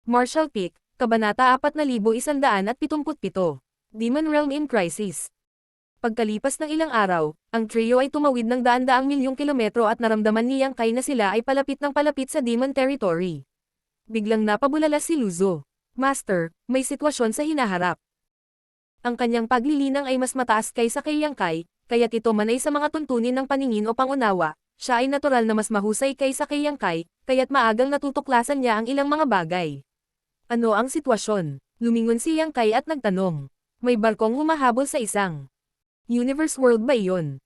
Marshall Peak, Kabanata 4177. Demon Realm in Crisis. Pagkalipas ng ilang araw, ang trio ay tumawid ng daan-daang milyong kilometro at naramdaman ni Yang Kai na sila ay palapit ng palapit sa Demon Territory. Biglang napabulala si Luzo. Master, may sitwasyon sa hinaharap. Ang kanyang paglilinang ay mas mataas kaysa kay Yang Kai, kaya't ito manay sa mga tuntunin ng paningin o pangunawa. Siya ay natural na mas mahusay kaysa kay Yang Kai, kaya't maagang natutuklasan niya ang ilang mga bagay. Ano ang sitwasyon? Lumingon si Yang Kai at nagtanong. May barkong humahabol sa isang Universe World ba iyon?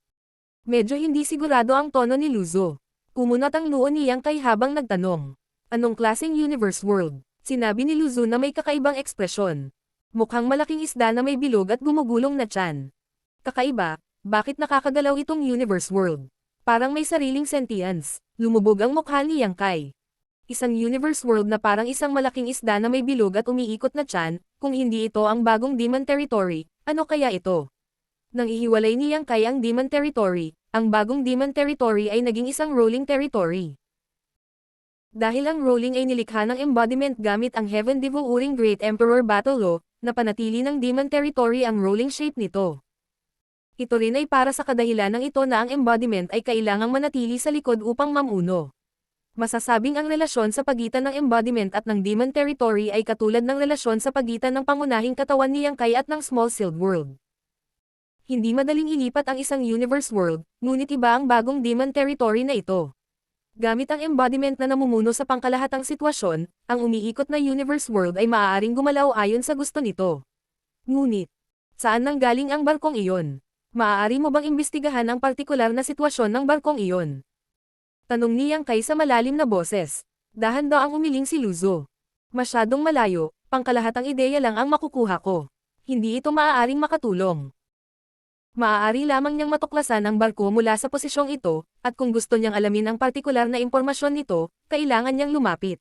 Medyo hindi sigurado ang tono ni Luzo. Kumunat ang noo ni Yang Kai habang nagtanong. Anong klaseng Universe World? Sinabi ni Luzo na may kakaibang ekspresyon. Mukhang malaking isda na may bilog at gumugulong na tiyan. Kakaiba, bakit nakakagalaw itong Universe World? Parang may sariling sentience. Lumubog ang mukha ni Yang Kai. Isang Universe World na parang isang malaking isda na may bilog at umiikot na tiyan, kung hindi ito ang bagong Demon Territory, ano kaya ito? Nang ihiwalay ni Yang Kai ang Demon Territory, ang bagong Demon Territory ay naging isang rolling territory. Dahil ang rolling ay nilikha ng embodiment gamit ang Heaven Devouring Great Emperor Battle Law, napanatili ng Demon Territory ang rolling shape nito. Ito rin ay para sa kadahilan ng ito na ang embodiment ay kailangang manatili sa likod upang mamuno. Masasabing ang relasyon sa pagitan ng embodiment at ng Demon Territory ay katulad ng relasyon sa pagitan ng pangunahing katawan ni Yang Kai at ng Small Sealed World. Hindi madaling ilipat ang isang Universe World, ngunit iba ang bagong Demon Territory na ito. Gamit ang embodiment na namumuno sa pangkalahatang sitwasyon, ang umiikot na Universe World ay maaaring gumalaw ayon sa gusto nito. Ngunit, saan nanggaling ang barkong iyon? Maaari mo bang imbestigahan ang partikular na sitwasyon ng barkong iyon? Tanong ni Yang Kai sa malalim na boses. Dahan-daang umiling si Luzo. Masyadong malayo, pangkalahatang ideya lang ang makukuha ko. Hindi ito maaaring makatulong. Maaari lamang niyang matuklasan ang barko mula sa posisyong ito, at kung gusto niyang alamin ang partikular na impormasyon nito, kailangan niyang lumapit.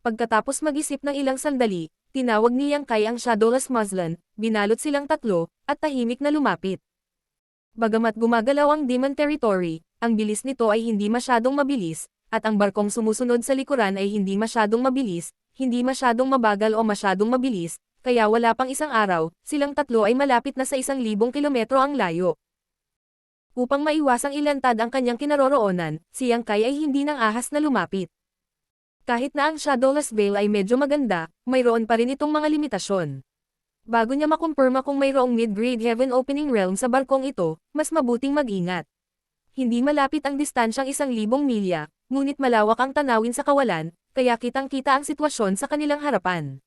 Pagkatapos mag-isip ng ilang sandali, tinawag ni Yang Kai ang Shadowless Muslin, binalot silang tatlo, at tahimik na lumapit. Bagamat gumagalaw ang Demon Territory, ang bilis nito ay hindi masyadong mabilis, at ang barkong sumusunod sa likuran ay hindi masyadong mabilis, hindi masyadong mabagal o masyadong mabilis, kaya wala pang isang araw, silang tatlo ay malapit na sa 1,000 kilometro ang layo. Upang maiwasang ilantad ang kanyang kinaroroonan, si Yang Kai ay hindi nang ahas na lumapit. Kahit na ang Shadowless Veil ay medyo maganda, mayroon pa rin itong mga limitasyon. Bago niya makumpirma kung mayroong mid-grade Heaven Opening Realm sa barkong ito, mas mabuting mag-ingat. Hindi malapit ang distansyang 1,000 milya, ngunit malawak ang tanawin sa kawalan, kaya kitang-kita ang sitwasyon sa kanilang harapan.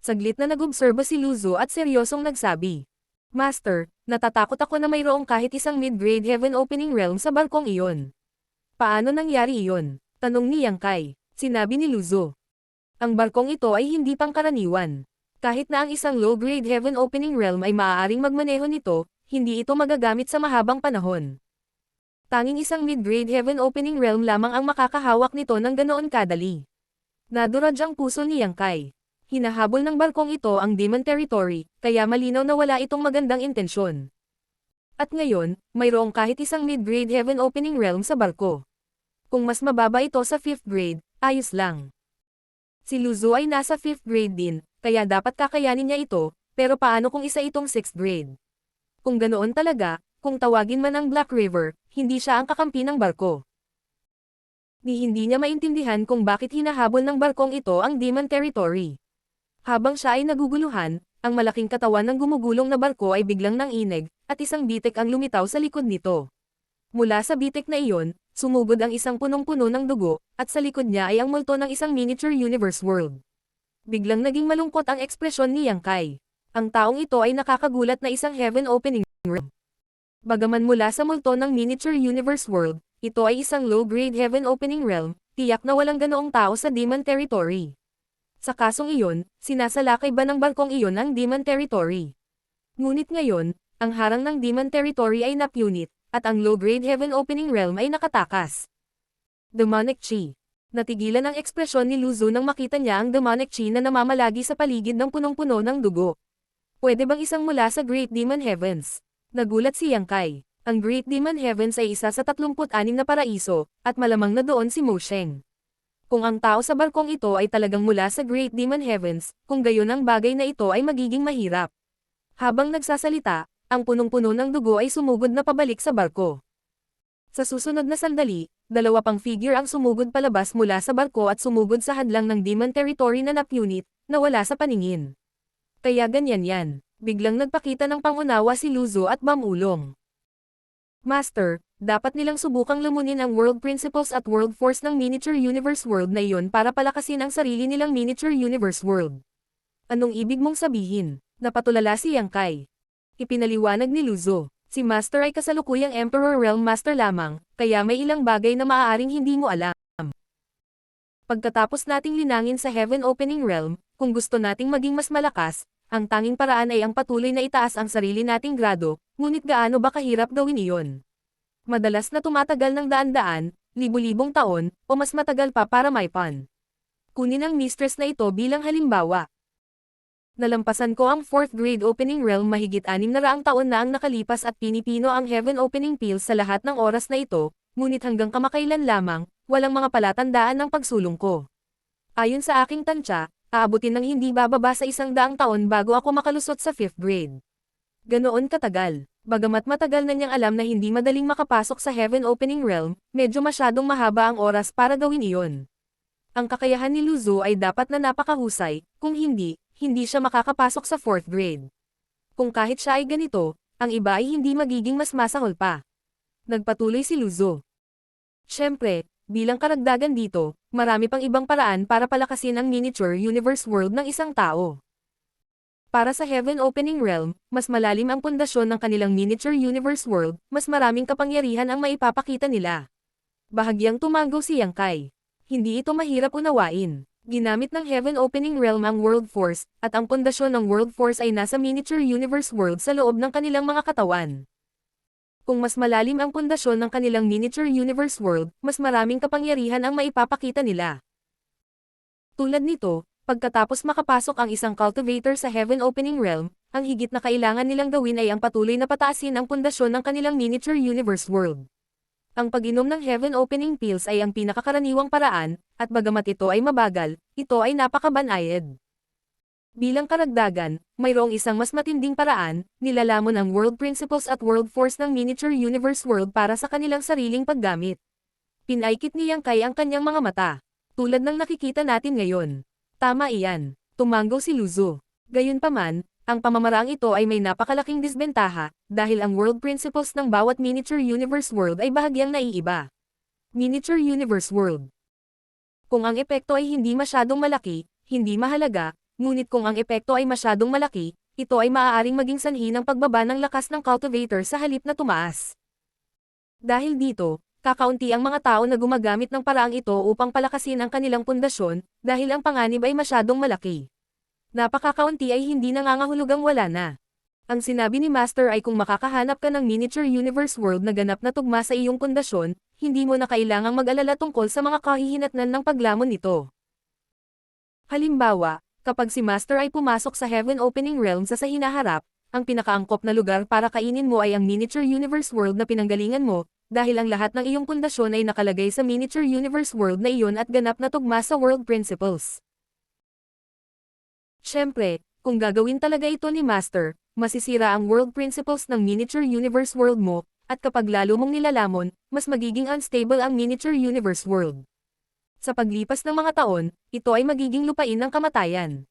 Saglit na nag-obserba si Luzo at seryosong nagsabi. Master, natatakot ako na mayroong kahit isang mid-grade Heaven Opening Realm sa barkong iyon. Paano nangyari iyon? Tanong ni Yang Kai. Sinabi ni Luzo. Ang barkong ito ay hindi pangkaraniwan. Kahit na ang isang low-grade Heaven Opening Realm ay maaaring magmaneho nito, hindi ito magagamit sa mahabang panahon. Tanging isang mid-grade Heaven Opening Realm lamang ang makakahawak nito ng ganoon kadali. Naduraj ang puso ni Yang Kai. Hinahabol ng barkong ito ang Demon Territory, kaya malinaw na wala itong magandang intensyon. At ngayon, mayroong kahit isang mid-grade Heaven Opening Realm sa barko. Kung mas mababa ito sa 5th grade, ayos lang. Si Luzo ay nasa 5th grade din, kaya dapat kakayanin niya ito, pero paano kung isa itong 6th grade? Kung ganoon talaga, kung tawagin man ang Black River, hindi siya ang kakampi ng barko. Hindi niya maintindihan kung bakit hinahabol ng barkong ito ang Demon Territory. Habang siya ay naguguluhan, ang malaking katawan ng gumugulong na barko ay biglang nanginig, at isang bitek ang lumitaw sa likod nito. Mula sa bitek na iyon, sumugod ang isang punong-puno ng dugo, at sa likod niya ay ang multo ng isang miniature universe world. Biglang naging malungkot ang ekspresyon ni Yang Kai. Ang taong ito ay nakakagulat na isang heaven opening realm. Bagaman mula sa multo ng miniature universe world, ito ay isang low-grade heaven opening realm, tiyak na walang ganoong tao sa Demon Territory. Sa kasong iyon, sinasalakay ba ng barkong iyon ang Demon Territory? Ngunit ngayon, ang harang ng Demon Territory ay napunit, at ang low-grade Heaven Opening Realm ay nakatakas. Demonic Chi. Natigilan ang ekspresyon ni Luzo nang makita niya ang Demonic Chi na namamalagi sa paligid ng punong-puno ng dugo. Pwede bang isang mula sa Great Demon Heavens? Nagulat si Yang Kai. Ang Great Demon Heavens ay isa sa 36 na paraiso, at malamang na doon si Mo Sheng. Kung ang tao sa barkong ito ay talagang mula sa Great Demon Heavens, kung gayon ang bagay na ito ay magiging mahirap. Habang nagsasalita, ang punong-puno ng dugo ay sumugod na pabalik sa barko. Sa susunod na sandali, dalawa pang figure ang sumugod palabas mula sa barko at sumugod sa hadlang ng Demon Territory na napunit, na wala sa paningin. Kaya ganyan yan. Biglang nagpakita ng pangunawa si Luzo at Bamulong. Master, dapat nilang subukang lumunin ang World Principles at World Force ng Miniature Universe World na iyon para palakasin ang sarili nilang Miniature Universe World. Anong ibig mong sabihin? Napatulala si Yang Kai. Ipinaliwanag ni Luzo. Si Master ay kasalukuyang Emperor Realm Master lamang, kaya may ilang bagay na maaaring hindi mo alam. Pagkatapos nating linangin sa Heaven Opening Realm, kung gusto nating maging mas malakas, ang tanging paraan ay ang patuloy na itaas ang sarili nating grado, ngunit gaano ba kahirap gawin iyon? Madalas na tumatagal ng daan-daan, libu-libong taon, o mas matagal pa para maipan. Kunin ang mistress na ito bilang halimbawa. Nalampasan ko ang 4th grade opening realm mahigit 600 taon na ang nakalipas at pinipino ang Heaven Opening Pills sa lahat ng oras na ito, ngunit hanggang kamakailan lamang, walang mga palatandaan ng pagsulong ko. Ayon sa aking tansya, aabutin ng hindi bababa sa 100 taon bago ako makalusot sa 5th grade. Ganoon katagal. Bagamat matagal na niyang alam na hindi madaling makapasok sa Heaven Opening Realm, medyo masyadong mahaba ang oras para gawin iyon. Ang kakayahan ni Luzo ay dapat na napakahusay, kung hindi siya makakapasok sa 4th grade. Kung kahit siya ay ganito, ang iba ay hindi magiging mas masahol pa. Nagpatuloy si Luzo. Siyempre, bilang karagdagan dito, marami pang ibang paraan para palakasin ang miniature universe world ng isang tao. Para sa Heaven Opening Realm, mas malalim ang pundasyon ng kanilang miniature universe world, mas maraming kapangyarihan ang maipapakita nila. Bahagyang tumango si Yang Kai. Hindi ito mahirap unawain. Ginamit ng Heaven Opening Realm ang World Force, at ang pundasyon ng World Force ay nasa Miniature Universe World sa loob ng kanilang mga katawan. Kung mas malalim ang pundasyon ng kanilang Miniature Universe World, mas maraming kapangyarihan ang maipapakita nila. Tulad nito, pagkatapos makapasok ang isang cultivator sa Heaven Opening Realm, ang higit na kailangan nilang gawin ay ang patuloy na pataasin ang pundasyon ng kanilang Miniature Universe World. Ang pag-inom ng Heaven Opening Pills ay ang pinakakaraniwang paraan, at bagamat ito ay mabagal, ito ay napakabanayad. Bilang karagdagan, mayroong isang mas matinding paraan, nilalamon ang World Principles at World Force ng Miniature Universe World para sa kanilang sariling paggamit. Pinaikit ni Yang Kai ang kanyang mga mata, tulad ng nakikita natin ngayon. Tama iyan, tumanggo si Luzo. Gayunpaman, ang pamamaraang ito ay may napakalaking disbentaha, dahil ang world principles ng bawat miniature universe world ay bahagyang naiiba. Miniature universe world. Kung ang epekto ay hindi masyadong malaki, hindi mahalaga, ngunit kung ang epekto ay masyadong malaki, ito ay maaaring maging sanhi ng pagbaba ng lakas ng cultivator sa halip na tumaas. Dahil dito, kakaunti ang mga tao na gumagamit ng paraang ito upang palakasin ang kanilang pundasyon, dahil ang panganib ay masyadong malaki. Napakakaunti ay hindi nangangahulugang wala na. Ang sinabi ni Master ay kung makakahanap ka ng miniature universe world na ganap na tugma sa iyong pundasyon, hindi mo na kailangang mag-alala tungkol sa mga kahihinatnan ng paglamon nito. Halimbawa, kapag si Master ay pumasok sa Heaven Opening Realm sa hinaharap, ang pinakaangkop na lugar para kainin mo ay ang miniature universe world na pinanggalingan mo, dahil ang lahat ng iyong pundasyon ay nakalagay sa miniature universe world na iyon at ganap na tugma sa world principles. Siyempre, kung gagawin talaga ito ni Master, masisira ang world principles ng miniature universe world mo, at kapag lalo mong nilalamon, mas magiging unstable ang miniature universe world. Sa paglipas ng mga taon, ito ay magiging lupain ng kamatayan.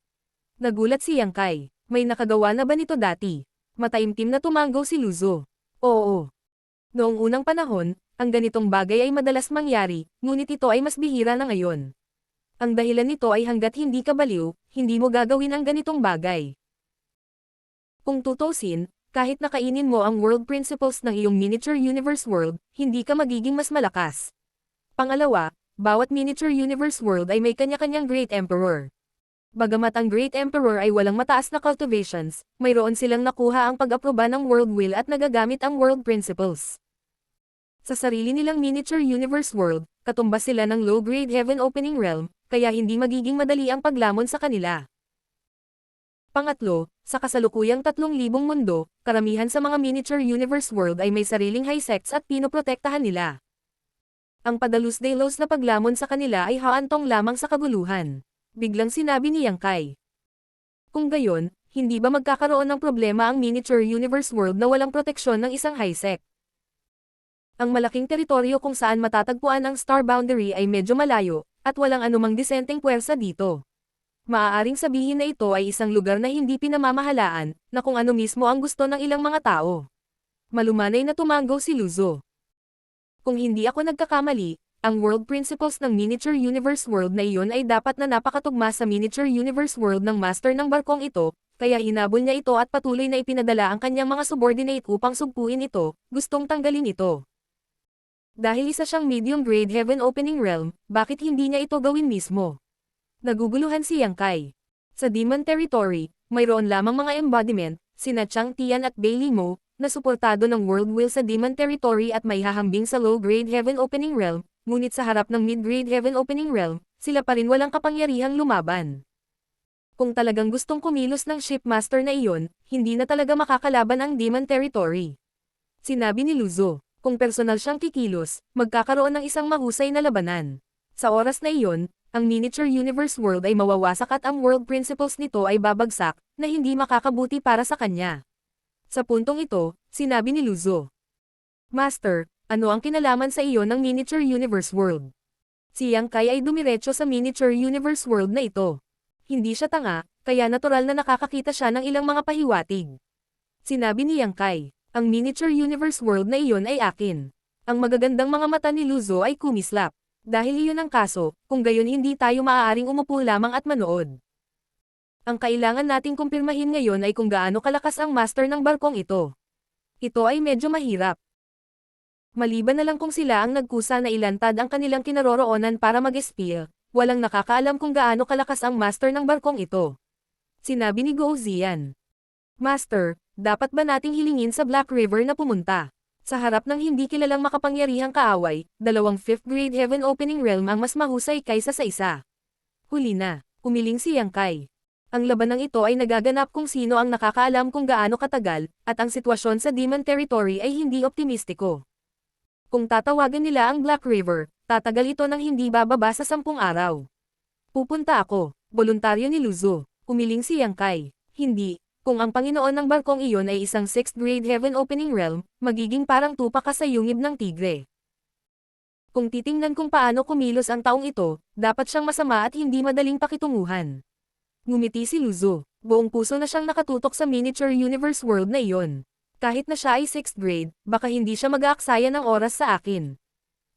Nagulat si Yang Kai. May nakagawa na ba nito dati? Mataimtim na tumanggo si Luzo. Oo. Noong unang panahon, ang ganitong bagay ay madalas mangyari, ngunit ito ay mas bihira na ngayon. Ang dahilan nito ay hanggat hindi ka baliw, hindi mo gagawin ang ganitong bagay. Kung tutusin, kahit nakainin mo ang world principles ng iyong miniature universe world, hindi ka magiging mas malakas. Pangalawa, bawat miniature universe world ay may kanya-kanyang Great Emperor. Bagamat ang Great Emperor ay walang mataas na cultivations, mayroon silang nakuha ang pag-aproba ng world will at nagagamit ang world principles. Sa sarili nilang miniature universe world, katumbas sila ng low-grade Heaven Opening Realm, kaya hindi magiging madali ang paglamon sa kanila. Pangatlo, sa kasalukuyang 3,000 mundo, karamihan sa mga miniature universe world ay may sariling high sects at pinoprotektahan nila. Ang padalos-dalos na paglamon sa kanila ay haantong lamang sa kaguluhan. Biglang sinabi ni Yang Kai. Kung gayon, hindi ba magkakaroon ng problema ang miniature universe world na walang proteksyon ng isang high-sec? Ang malaking teritoryo kung saan matatagpuan ang star boundary ay medyo malayo, at walang anumang disenteng puwersa dito. Maaaring sabihin na ito ay isang lugar na hindi pinamamahalaan, na kung ano mismo ang gusto ng ilang mga tao. Malumanay na tumanggaw si Luzo. Kung hindi ako nagkakamali, ang world principles ng miniature universe world na iyon ay dapat na napakatugma sa miniature universe world ng master ng barkong ito, kaya hinabol niya ito at patuloy na ipinadala ang kanyang mga subordinate upang sugpuin ito, gustong tanggalin ito. Dahil isa siyang medium-grade heaven opening realm, bakit hindi niya ito gawin mismo? Naguguluhan si Yang Kai. Sa Demon Territory, mayroon lamang mga embodiment, sina Chang Tian at Bailey Mo, na suportado ng World Will sa Demon Territory at may hahambing sa low-grade heaven opening realm, ngunit sa harap ng mid-grade heaven opening realm, sila pa rin walang kapangyarihang lumaban. Kung talagang gustong kumilos ng shipmaster na iyon, hindi na talaga makakalaban ang Demon Territory. Sinabi ni Luzo, kung personal siyang kikilos, magkakaroon ng isang mahusay na labanan. Sa oras na iyon, ang miniature universe world ay mawawasak at ang world principles nito ay babagsak, na hindi makakabuti para sa kanya. Sa puntong ito, sinabi ni Luzo. Master, ano ang kinalaman sa iyo ng miniature universe world? Si Yang Kai ay dumiretso sa miniature universe world na ito. Hindi siya tanga, kaya natural na nakakakita siya ng ilang mga pahiwatig. Sinabi ni Yang Kai, ang miniature universe world na iyon ay akin. Ang magagandang mga mata ni Luzo ay kumislap. Dahil iyon ang kaso, kung gayon hindi tayo maaaring umupo lamang at manood. Ang kailangan nating kumpirmahin ngayon ay kung gaano kalakas ang master ng barkong ito. Ito ay medyo mahirap. Maliban na lang kung sila ang nagkusa na ilantad ang kanilang kinaroroonan para mag-espiya, walang nakakaalam kung gaano kalakas ang master ng barkong ito. Sinabi ni Gou Ziyan. Master, dapat ba nating hilingin sa Black River na pumunta? Sa harap ng hindi kilalang makapangyarihang kaaway, dalawang 5th grade heaven opening realm ang mas mahusay kaysa sa isa. Huli na, umiling si Yang Kai. Ang labanang ito ay nagaganap kung sino ang nakakaalam kung gaano katagal, at ang sitwasyon sa Demon Territory ay hindi optimistiko. Kung tatawagan nila ang Black River, tatagal ito ng hindi bababa sa 10 araw. Pupunta ako, voluntaryo ni Luzo. Umiling si Yang Kai. Hindi, kung ang Panginoon ng barkong iyon ay isang 6th grade heaven opening realm, magiging parang tupa ka sa yungib ng tigre. Kung titingnan kung paano kumilos ang taong ito, dapat siyang masama at hindi madaling pakitunguhan. Ngumiti si Luzo. Buong puso na siyang nakatutok sa miniature universe world na iyon. Kahit na siya ay 6th grade, baka hindi siya mag-aaksaya ng oras sa akin.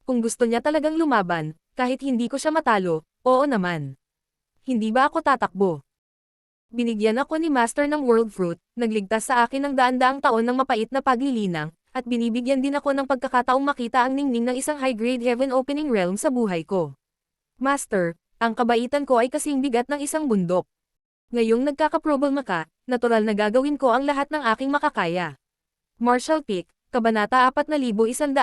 Kung gusto niya talagang lumaban, kahit hindi ko siya matalo, oo naman. Hindi ba ako tatakbo? Binigyan ako ni Master ng World Fruit, nagligtas sa akin ng daan-daang taon ng mapait na paglilinang, at binibigyan din ako ng pagkakataong makita ang ningning ng isang high-grade heaven opening realm sa buhay ko. Master, ang kabaitan ko ay kasing bigat ng isang bundok. Ngayong nagkakaproblema ka, natural na gagawin ko ang lahat ng aking makakaya. Martial Peak, Kabanata 4178.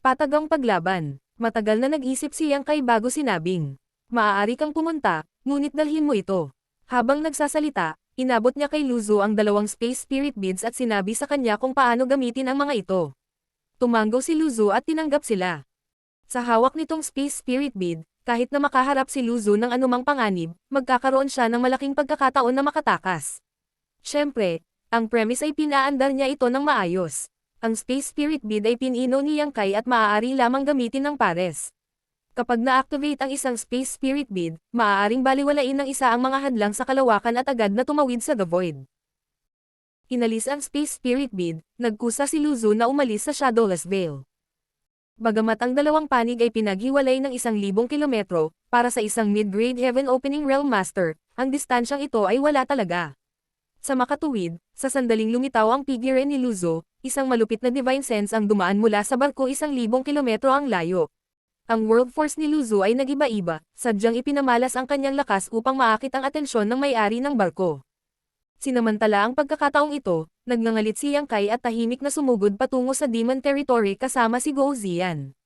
Patagang paglaban. Matagal na nag-isip si Yang Kai bago sinabing, maaari kang pumunta, ngunit dalhin mo ito. Habang nagsasalita, inabot niya kay Luzo ang dalawang Space Spirit Beads at sinabi sa kanya kung paano gamitin ang mga ito. Tumanggaw si Luzo at tinanggap sila. Sa hawak nitong Space Spirit Bead, kahit na makaharap si Luzo ng anumang panganib, magkakaroon siya ng malaking pagkakataon na makatakas. Siyempre, ang premise ay pinaandar niya ito ng maayos. Ang Space Spirit Bead ay pinino ni Yang Kai at maaari lamang gamitin ng pares. Kapag na-activate ang isang Space Spirit Bead, maaaring baliwalain ng isa ang mga hadlang sa kalawakan at agad na tumawid sa The Void. Inalis ang Space Spirit Bead, nagkusa si Luzo na umalis sa Shadowless Vale. Bagamat ang dalawang panig ay pinaghiwalay ng 1,000 kilometro, para sa isang mid-grade heaven opening realm master, ang distansyang ito ay wala talaga. Sa makatuwid, sa sandaling lumitaw ang figure ni Luzo, isang malupit na divine sense ang dumaan mula sa barko 1,000 kilometro ang layo. Ang world force ni Luzo ay nagiba-iba, sadyang ipinamalas ang kanyang lakas upang maakit ang atensyon ng may-ari ng barko. Sinamantala ang pagkakataong ito, nagngangalit si Yang Kai at tahimik na sumugod patungo sa Demon Territory kasama si Gou Ziyan.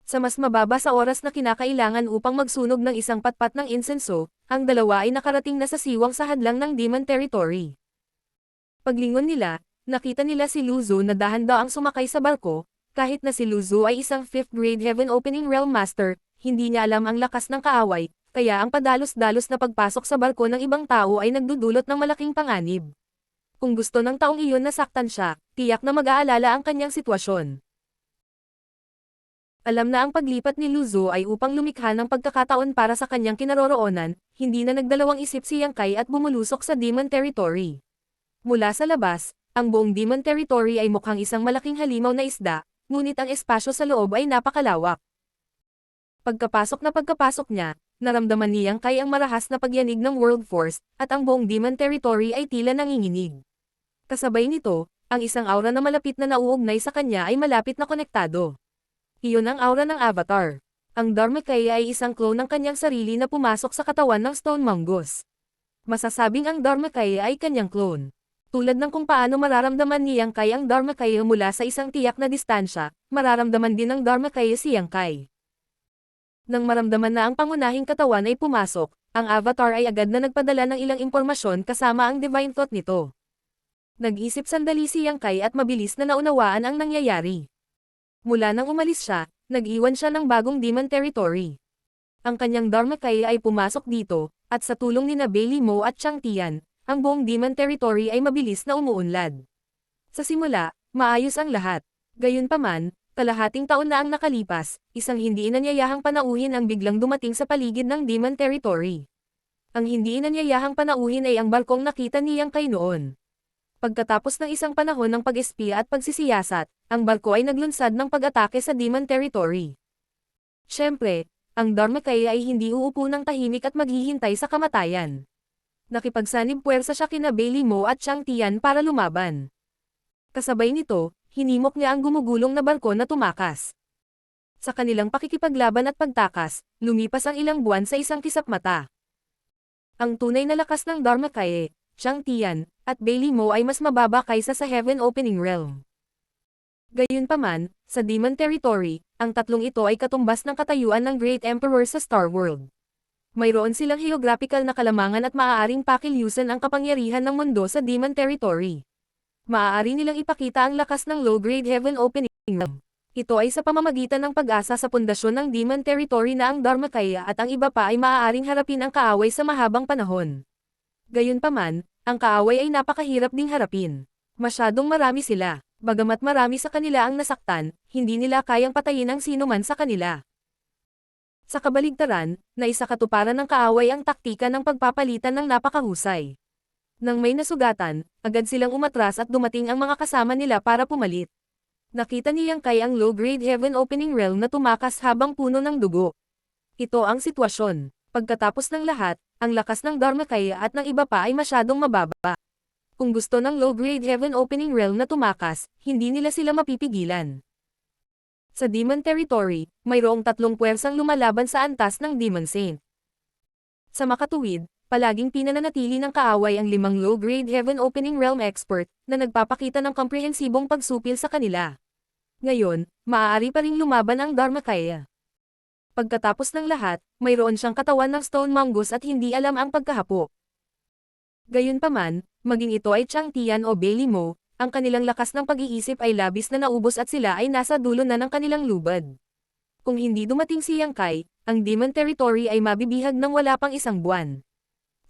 Sa mas mababa sa oras na kinakailangan upang magsunog ng isang patpat ng insenso, ang dalawa ay nakarating na sa siwang sa hadlang ng Demon Territory. Paglingon nila, nakita nila si Luzo na dahan-daang sumakay sa barko, kahit na si Luzu ay isang 5th grade Heaven Opening Realm Master, hindi niya alam ang lakas ng kaaway, kaya ang padalos-dalos na pagpasok sa barko ng ibang tao ay nagdudulot ng malaking panganib. Kung gusto ng taong iyon na saktan siya, tiyak na mag-aalala ang kanyang sitwasyon. Alam na ang paglipat ni Luzu ay upang lumikha ng pagkakataon para sa kanyang kinaroroonan, hindi na nagdalawang isip si Yang Kai at bumulusok sa Demon Territory. Mula sa labas, ang buong Demon Territory ay mukhang isang malaking halimaw na isda, ngunit ang espasyo sa loob ay napakalawak. Pagkapasok niya, naramdaman ni Yang Kai ang marahas na pagyanig ng World Force, at ang buong Demon Territory ay tila nanginginig. Kasabay nito, ang isang aura na malapit na nauugnay sa kanya ay malapit na konektado. Iyon ang aura ng Avatar. Ang Dharmakaya ay isang clone ng kanyang sarili na pumasok sa katawan ng Stone Mongoose. Masasabing ang Dharmakaya ay kanyang clone. Tulad ng kung paano mararamdaman ni Yang Kai ang Dharmakaya mula sa isang tiyak na distansya, mararamdaman din ng Dharmakaya si Yang Kai. Nang maramdaman na ang pangunahing katawan ay pumasok, ang Avatar ay agad na nagpadala ng ilang impormasyon kasama ang Divine Thought nito. Nag-isip sandali si Yang Kai at mabilis na naunawaan ang nangyayari. Mula nang umalis siya, nag-iwan siya ng bagong Demon Territory. Ang kanyang Dharmakaya ay pumasok dito, at sa tulong ni Bailey Mo at Chang Tian, ang buong Demon Territory ay mabilis na umuunlad. Sa simula, maayos ang lahat. Gayunpaman, kalahating taon na ang nakalipas, isang hindi inanyayahang panauhin ang biglang dumating sa paligid ng Demon Territory. Ang hindi inanyayahang panauhin ay ang barkong nakita ni Yang Kai noon. Pagkatapos ng isang panahon ng pag-espiya at pagsisiyasat, ang barko ay naglunsad ng pag-atake sa Demon Territory. Siyempre, ang Dharmakaya ay hindi uupo ng tahimik at maghihintay sa kamatayan. Nakipagsanib puwersa siya kina Bailey Mo at Chang Tian para lumaban. Kasabay nito, hinimok niya ang gumugulong na barko na tumakas. Sa kanilang pakikipaglaban at pagtakas, lumipas ang ilang buwan sa isang kisap mata. Ang tunay na lakas ng Dharmakaya, Chang Tian, at Bailey Mo ay mas mababa kaysa sa Heaven Opening Realm. Gayunpaman, sa Demon Territory, ang tatlong ito ay katumbas ng katayuan ng Great Emperor sa Star World. Mayroon silang geographical na kalamangan at maaaring pakilyusan ang kapangyarihan ng mundo sa Demon Territory. Maaari nilang ipakita ang lakas ng low-grade Heaven Opening Realm. Ito ay sa pamamagitan ng pag-asa sa pundasyon ng Demon Territory na ang Dharmakaya at ang iba pa ay maaaring harapin ang kaaway sa mahabang panahon. Gayunpaman, ang kaaway ay napakahirap ding harapin. Masyadong marami sila. Bagamat marami sa kanila ang nasaktan, hindi nila kayang patayin ang sinuman sa kanila. Sa kabaligtaran, naisakatuparan ng kaaway ang taktika ng pagpapalitan ng napakahusay. Nang may nasugatan, agad silang umatras at dumating ang mga kasama nila para pumalit. Nakita ni Yang Kai ang low-grade Heaven Opening Realm na tumakas habang puno ng dugo. Ito ang sitwasyon. Pagkatapos ng lahat, ang lakas ng Dharmakaya at ng iba pa ay masyadong mababa. Kung gusto ng low-grade Heaven Opening Realm na tumakas, hindi nila sila mapipigilan. Sa Demon Territory, mayroong tatlong puwersang lumalaban sa antas ng Demon Saint. Sa makatuwid, palaging pinananatili ng kaaway ang 5 low-grade Heaven Opening Realm expert na nagpapakita ng komprehensibong pagsupil sa kanila. Ngayon, maaari pa ring lumaban ang Dharmakaya. Pagkatapos ng lahat, mayroon siyang katawan ng Stone Mongoose at hindi alam ang pagkahapo. Gayunpaman, maging ito ay Chang Tian o Bailey Mo, ang kanilang lakas ng pag-iisip ay labis na naubos at sila ay nasa dulo na ng kanilang lubad. Kung hindi dumating si Yang Kai, ang Demon Territory ay mabibihag ng wala pang isang buwan.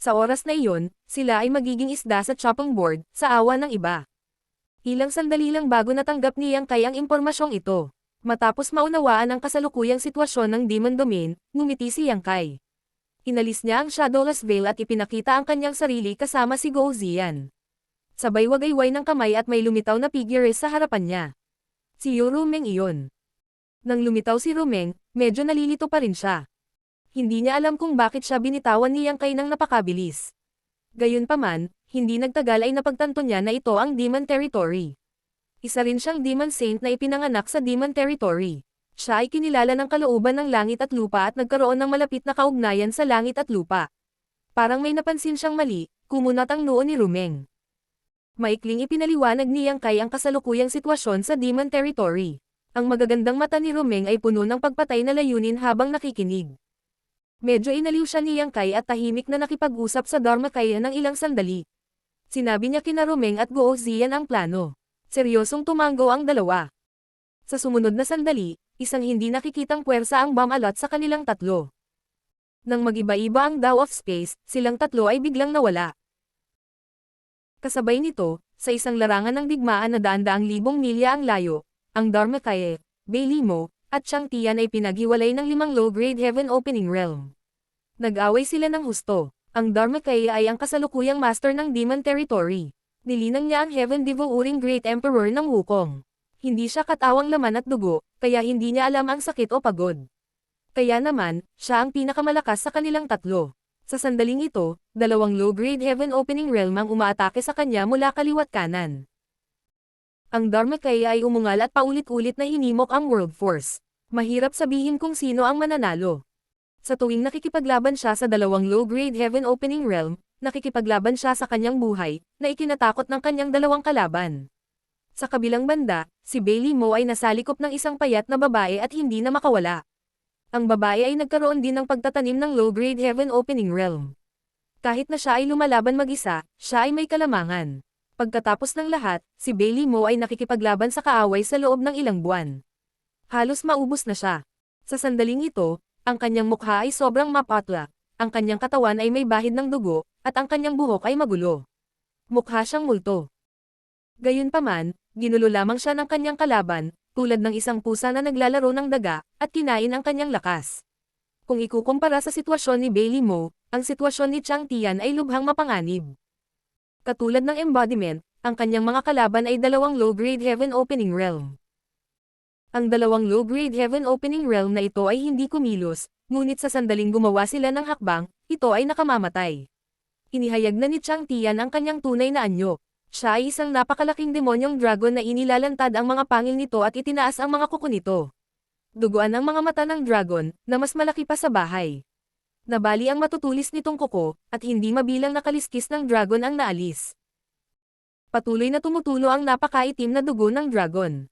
Sa oras na iyon, sila ay magiging isda sa chopping board, sa awa ng iba. Ilang sandali lang bago natanggap ni Yang Kai ang impormasyong ito. Matapos maunawaan ang kasalukuyang sitwasyon ng Demon Domain, ngumiti si Yang Kai. Inalis niya ang Shadowless Veil at ipinakita ang kanyang sarili kasama si Guo Ziyan. Sabay wagayway ng kamay at may lumitaw na figure sa harapan niya. Si Yu Rumeng iyon. Nang lumitaw si Rumeng, medyo nalilito pa rin siya. Hindi niya alam kung bakit siya binitawan ni Yang Kai ng napakabilis. Gayunpaman, hindi nagtagal ay napagtanto niya na ito ang Demon Territory. Isa rin siyang Demon Saint na ipinanganak sa Demon Territory. Siya ay kinilala ng kalooban ng langit at lupa at nagkaroon ng malapit na kaugnayan sa langit at lupa. Parang may napansin siyang mali, kumunat ang noo ni Rumeng. Maikling ipinaliwanag ni Yang Kai ang kasalukuyang sitwasyon sa Demon Territory. Ang magagandang mata ni Rumeng ay puno ng pagpatay na layunin habang nakikinig. Medyo inaliw siya ni Yang Kai at tahimik na nakipag-usap sa Dharmakaya ng ilang sandali. Sinabi niya kina Rumeng at Guo Ziyan ang plano. Seryosong tumango ang dalawa. Sa sumunod na sandali, isang hindi nakikitang puwersa ang bumalot sa kanilang tatlo. Nang mag-iba-iba ang Tao of Space, silang tatlo ay biglang nawala. Kasabay nito, sa isang larangan ng digmaan na daan-daang libong milya ang layo, ang Dharmakaya, Belimo, at Changtian ay pinaghiwalay ng 5 low-grade Heaven Opening Realm. Nag-away sila ng husto. Ang Dharmakaya ay ang kasalukuyang master ng Demon Territory. Nilinang niya ang Heaven Devouring Great Emperor ng Wukong. Hindi siya katawang laman at dugo, kaya hindi niya alam ang sakit o pagod. Kaya naman, siya ang pinakamalakas sa kanilang tatlo. Sa sandaling ito, 2 low-grade Heaven Opening Realm ang umaatake sa kanya mula kaliwat kanan. Ang Dharmakaya ay umungal at paulit-ulit na hinimok ang World Force. Mahirap sabihin kung sino ang mananalo. Sa tuwing nakikipaglaban siya sa 2 low-grade Heaven Opening Realm, nakikipaglaban siya sa kanyang buhay, na ikinatakot ng kanyang 2 kalaban. Sa kabilang banda, si Belimo ay nasalikop ng isang payat na babae at hindi na makawala. Ang babae ay nagkaroon din ng pagtatanim ng low-grade Heaven Opening Realm. Kahit na siya ay lumalaban mag-isa, siya ay may kalamangan. Pagkatapos ng lahat, si Belimo ay nakikipaglaban sa kaaway sa loob ng ilang buwan. Halos maubos na siya. Sa sandaling ito, ang kanyang mukha ay sobrang mapatla, ang kanyang katawan ay may bahid ng dugo, at ang kanyang buhok ay magulo. Mukha siyang multo. Gayunpaman, ginulo lamang siya ng kanyang kalaban, tulad ng isang pusa na naglalaro ng daga, at kinain ang kanyang lakas. Kung ikukumpara sa sitwasyon ni Belimo, ang sitwasyon ni Changtian ay lubhang mapanganib. Katulad ng embodiment, ang kanyang mga kalaban ay 2 low-grade Heaven Opening Realm. Ang 2 low-grade Heaven Opening Realm na ito ay hindi kumilos, ngunit sa sandaling gumawa sila ng hakbang, ito ay nakamamatay. Inihayag na ni Changtian ang kanyang tunay na anyo. Siya ay isang napakalaking demonyong dragon na inilalantad ang mga pangil nito at itinaas ang mga kuko nito. Duguan ang mga mata ng dragon, na mas malaki pa sa bahay. Nabali ang matutulis nitong kuko, at hindi mabilang na kaliskis ng dragon ang naalis. Patuloy na tumutulo ang napakaitim na dugo ng dragon.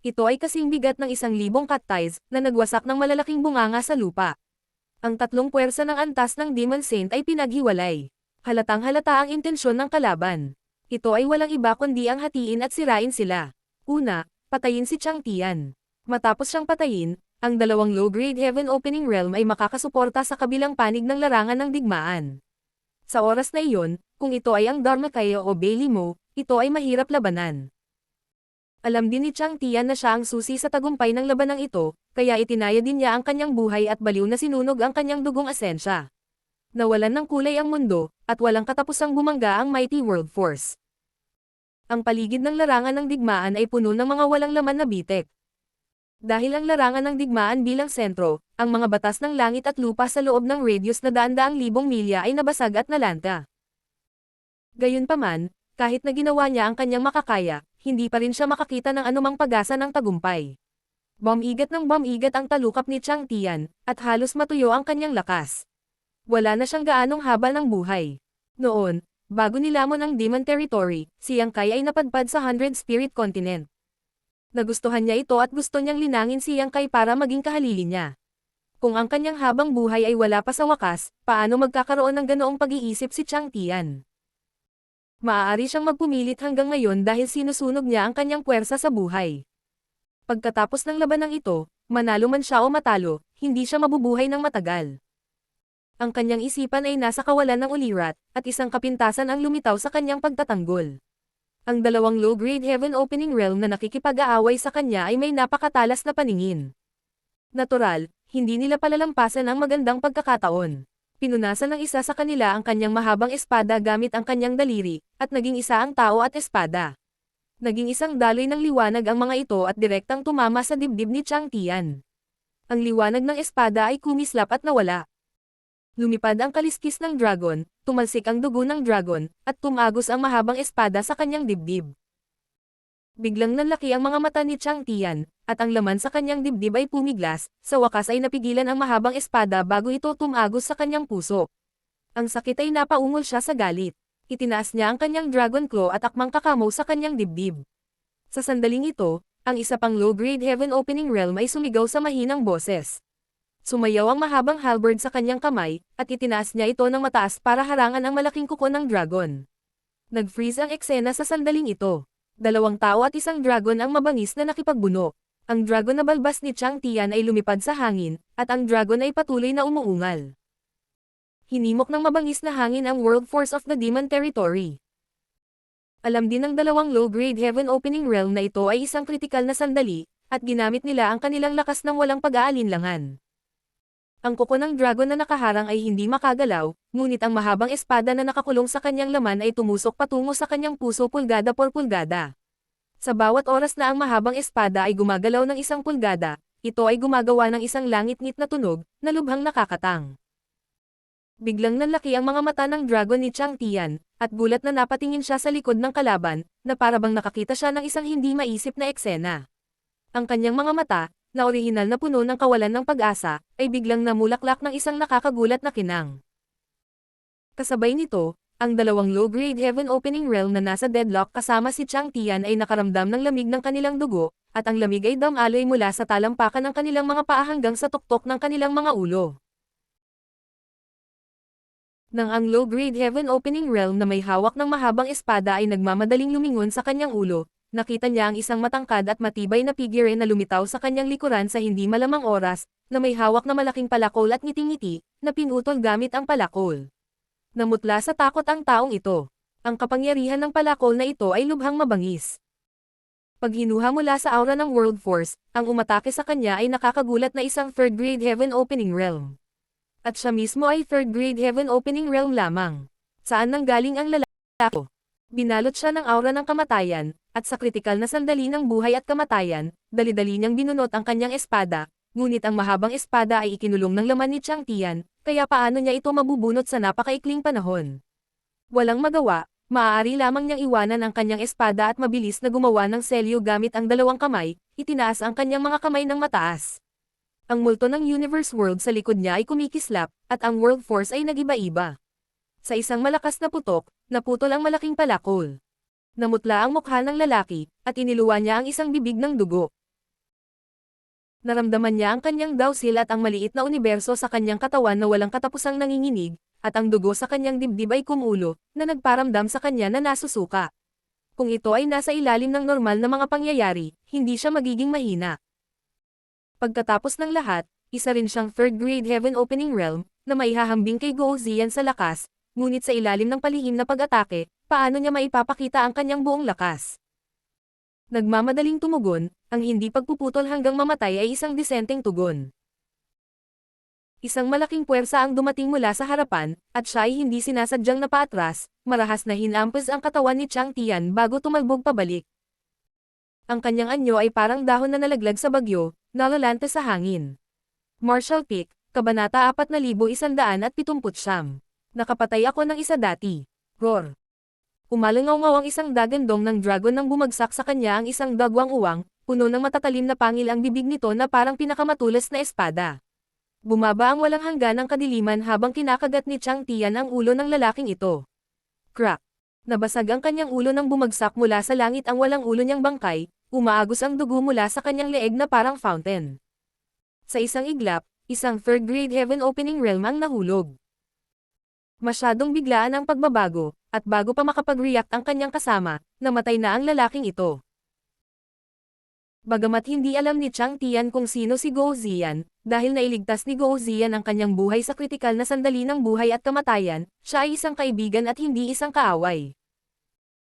Ito ay kasing bigat ng 1,000 cactides, na nagwasak ng malalaking bunganga sa lupa. Ang 3 puwersa ng antas ng Demon Saint ay pinaghiwalay. Halatang halata ang intensyon ng kalaban. Ito ay walang iba kundi ang hatiin at sirain sila. Una, patayin si Changtian. Matapos siyang patayin, ang 2 low-grade Heaven Opening Realm ay makakasuporta sa kabilang panig ng larangan ng digmaan. Sa oras na iyon, kung ito ay ang Dharmakaya o Belimo, ito ay mahirap labanan. Alam din ni Changtian na siya ang susi sa tagumpay ng labanang ito, kaya itinaya din niya ang kanyang buhay at baliw na sinunog ang kanyang dugong asensya. Nawalan ng kulay ang mundo, at walang katapusang bumangga ang mighty world force. Ang paligid ng larangan ng digmaan ay puno ng mga walang laman na bitek. Dahil ang larangan ng digmaan bilang sentro, ang mga batas ng langit at lupa sa loob ng radius na daan-daang libong milya ay nabasag at nalanta. Gayunpaman, kahit na ginawa niya ang kanyang makakaya, hindi pa rin siya makakita ng anumang pag-asa ng tagumpay. Bumigat ng bumigat ang talukap ni Changtian, at halos matuyo ang kanyang lakas. Wala na siyang gaanong haba ng buhay. Noon, bago nilamon ang Demon Territory, si Yang Kai ay napadpad sa 100 Spirit Continent. Nagustuhan niya ito at gusto niyang linangin si Yang Kai para maging kahalili niya. Kung ang kanyang habang buhay ay wala pa sa wakas, paano magkakaroon ng ganoong pag-iisip si Changtian? Maaari siyang magpumilit hanggang ngayon dahil sinusunog niya ang kanyang puwersa sa buhay. Pagkatapos ng labanang ito, manalo man siya o matalo, hindi siya mabubuhay ng matagal. Ang kanyang isipan ay nasa kawalan ng ulirat, at isang kapintasan ang lumitaw sa kanyang pagtatanggol. Ang 2 low-grade Heaven Opening Realm na nakikipag-aaway sa kanya ay may napakatalas na paningin. Natural, hindi nila palalampasan ang magandang pagkakataon. Pinunasan ng isa sa kanila ang kanyang mahabang espada gamit ang kanyang daliri, at naging isa ang tao at espada. Naging isang daloy ng liwanag ang mga ito at direktang tumama sa dibdib ni Changtian. Ang liwanag ng espada ay kumislap at nawala. Lumipad ang kaliskis ng dragon, tumalsik ang dugo ng dragon, at tumagos ang mahabang espada sa kanyang dibdib. Biglang nanlaki ang mga mata ni Changtian, at ang laman sa kanyang dibdib ay pumiglas, sa wakas ay napigilan ang mahabang espada bago ito tumagos sa kanyang puso. Ang sakit ay napaungol siya sa galit. Itinaas niya ang kanyang dragon claw at akmang kakamaw sa kanyang dibdib. Sa sandaling ito, ang isa pang low-grade Heaven Opening Realm ay sumigaw sa mahinang boses. Sumayaw ang mahabang halberd sa kanyang kamay, at itinaas niya ito ng mataas para harangan ang malaking kuko ng dragon. Nag-freeze ang eksena sa sandaling ito. 2 tao at isang dragon ang mabangis na nakipagbuno. Ang dragon na balbas ni Chang Tian ay lumipad sa hangin, at ang dragon ay patuloy na umuungal. Hinimok ng mabangis na hangin ang world force of the Demon Territory. Alam din ng dalawang low-grade Heaven Opening Realm na ito ay isang kritikal na sandali, at ginamit nila ang kanilang lakas ng walang pag-aalinlangan. Ang kuko ng dragon na nakaharang ay hindi makagalaw, ngunit ang mahabang espada na nakakulong sa kanyang laman ay tumusok patungo sa kanyang puso pulgada por pulgada. Sa bawat oras na ang mahabang espada ay gumagalaw ng isang pulgada, ito ay gumagawa ng isang langit-ngit na tunog, na lubhang nakakatang. Biglang nanlaki ang mga mata ng dragon ni Chang Tian, at gulat na napatingin siya sa likod ng kalaban, na parabang nakakita siya ng isang hindi maisip na eksena. Ang kanyang mga mata, na orihinal na puno ng kawalan ng pag-asa, ay biglang namulaklak ng isang nakakagulat na kinang. Kasabay nito, ang dalawang low-grade Heaven Opening Realm na nasa deadlock kasama si Chang Tian ay nakaramdam ng lamig ng kanilang dugo, at ang lamig ay damaloy mula sa talampakan ng kanilang mga paa hanggang sa tuktok ng kanilang mga ulo. Nang ang low-grade Heaven Opening Realm na may hawak ng mahabang espada ay nagmamadaling lumingon sa kanyang ulo, nakita niya ang isang matangkad at matibay na figure na lumitaw sa kanyang likuran sa hindi malamang oras, na may hawak na malaking palakol at ngiting-ngiti, na pinutol gamit ang palakol. Namutla sa takot ang taong ito. Ang kapangyarihan ng palakol na ito ay lubhang mabangis. Pag hinuha mula sa aura ng World Force, ang umatake sa kanya ay nakakagulat na isang third-grade Heaven Opening Realm. At siya mismo ay third-grade Heaven Opening Realm lamang. Saan nanggaling ang lalaki? Binalot siya ng aura ng kamatayan, at sa kritikal na sandali ng buhay at kamatayan, dali-dali niyang binunot ang kanyang espada, ngunit ang mahabang espada ay ikinulong ng laman ni Chang Tian, kaya paano niya ito mabubunot sa napakaikling panahon? Walang magawa, maaari lamang niyang iwanan ang kanyang espada at mabilis na gumawa ng selyo gamit ang dalawang kamay, itinaas ang kanyang mga kamay ng mataas. Ang multo ng Universe World sa likod niya ay kumikislap, at ang World Force ay nagiba-iba. Sa isang malakas na putok, naputol ang malaking palakol. Namutla ang mukha ng lalaki, at iniluwa niya ang isang bibig ng dugo. Naramdaman niya ang kanyang dawsil at ang maliit na universo sa kanyang katawan na walang katapusang nanginginig, at ang dugo sa kanyang dibdib ay kumulo, na nagparamdam sa kanya na nasusuka. Kung ito ay nasa ilalim ng normal na mga pangyayari, hindi siya magiging mahina. Pagkatapos ng lahat, isa rin siyang third-grade Heaven Opening Realm, na maihahambing kay Guo Ziyan sa lakas, ngunit sa ilalim ng palihim na pag-atake, paano niya maipapakita ang kanyang buong lakas? Nagmamadaling tumugon, ang hindi pagpuputol hanggang mamatay ay isang disenteng tugon. Isang malaking puwersa ang dumating mula sa harapan, at siya ay hindi sinasadyang napaatras, marahas na hinampas ang katawan ni Chang Tian bago tumalbog pabalik. Ang kanyang anyo ay parang dahon na nalaglag sa bagyo, nalalante sa hangin. Martial Peak, Kabanata 4179. Nakapatay ako ng isa dati. Roar. Umalangaw-ngaw ang isang dagandong ng dragon nang bumagsak sa kanya ang isang dagwang uwang, puno ng matatalim na pangil ang bibig nito na parang pinakamatulas na espada. Bumaba ang walang hangganang kadiliman habang kinakagat ni Chang Tian ang ulo ng lalaking ito. Crack! Nabasag ang kanyang ulo nang bumagsak mula sa langit ang walang ulo niyang bangkay, umaagos ang dugo mula sa kanyang leeg na parang fountain. Sa isang iglap, isang third-grade Heaven Opening Realm ang nahulog. Masyadong biglaan ang pagbabago, at bago pa makapag-react ang kanyang kasama, namatay na ang lalaking ito. Bagamat hindi alam ni Chang Tian kung sino si Guo Ziyan, dahil nailigtas ni Guo Ziyan ang kanyang buhay sa kritikal na sandali ng buhay at kamatayan, siya ay isang kaibigan at hindi isang kaaway.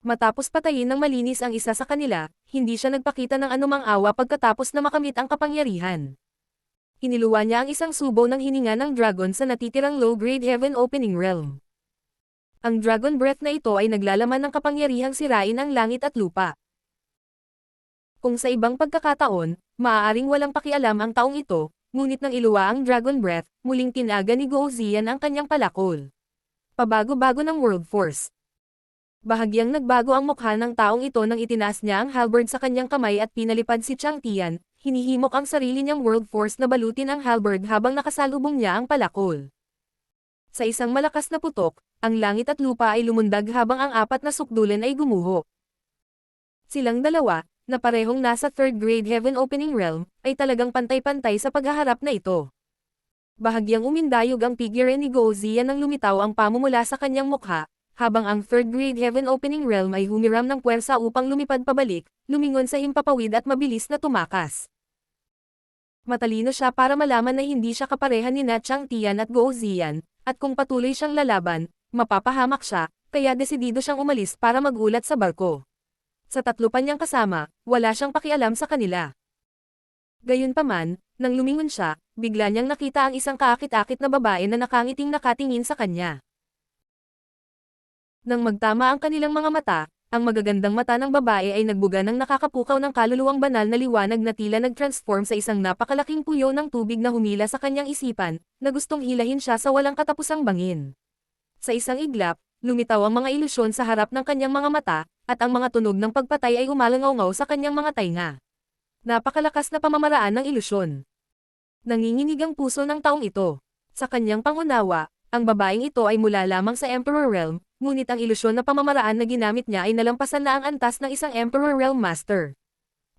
Matapos patayin ng malinis ang isa sa kanila, hindi siya nagpakita ng anumang awa pagkatapos na makamit ang kapangyarihan. Iniluwa niya ang isang subo ng hininga ng dragon sa natitirang low-grade Heaven Opening Realm. Ang Dragon Breath na ito ay naglalaman ng kapangyarihang sirain ang langit at lupa. Kung sa ibang pagkakataon, maaaring walang pakialam ang taong ito, ngunit nang iluwa ang Dragon Breath, muling tinaga ni Guo Ziyan ang kanyang palakol. Pabago-bago ng World Force. Bahagyang nagbago ang mukha ng taong ito nang itinaas niya ang halberd sa kanyang kamay at pinalipad si Chang Tian, hinihimok ang sarili niyang World Force na balutin ang halberd habang nakasalubong niya ang palakol. Sa isang malakas na putok, ang langit at lupa ay lumundag habang ang apat na sukdulan ay gumuho. Silang dalawa, na parehong nasa third-grade Heaven Opening Realm, ay talagang pantay-pantay sa paghaharap na ito. Bahagyang umindayog ang figure ni Guo Ziyan nang lumitaw ang pamumula sa kanyang mukha, habang ang third-grade Heaven Opening Realm ay humiram ng puwersa upang lumipad pabalik, lumingon sa himpapawid at mabilis na tumakas. Matalino siya para malaman na hindi siya kapareha ni Chang Tian at Guo Ziyan, at kung patuloy siyang lalaban, mapapahamak siya, kaya desidido siyang umalis para magulat sa barko. Sa tatlo pa niyang kasama, wala siyang pakialam sa kanila. Gayunpaman, nang lumingon siya, bigla niyang nakita ang isang kaakit-akit na babae na nakangiting nakatingin sa kanya. Nang magtama ang kanilang mga mata, ang magagandang mata ng babae ay nagbuga ng nakakapukaw ng kaluluwang banal na liwanag na tila nag-transform sa isang napakalaking puyo ng tubig na humila sa kanyang isipan, na gustong hilahin siya sa walang katapusang bangin. Sa isang iglap, lumitaw ang mga ilusyon sa harap ng kanyang mga mata, at ang mga tunog ng pagpatay ay umalangaw-ngaw sa kanyang mga tainga. Napakalakas na pamamaraan ng ilusyon. Nanginginig ang puso ng taong ito. Sa kanyang pangunawa, ang babaeng ito ay mula lamang sa Emperor Realm, ngunit ang ilusyon na pamamaraan na ginamit niya ay nalampasan na ang antas ng isang Emperor Realm Master.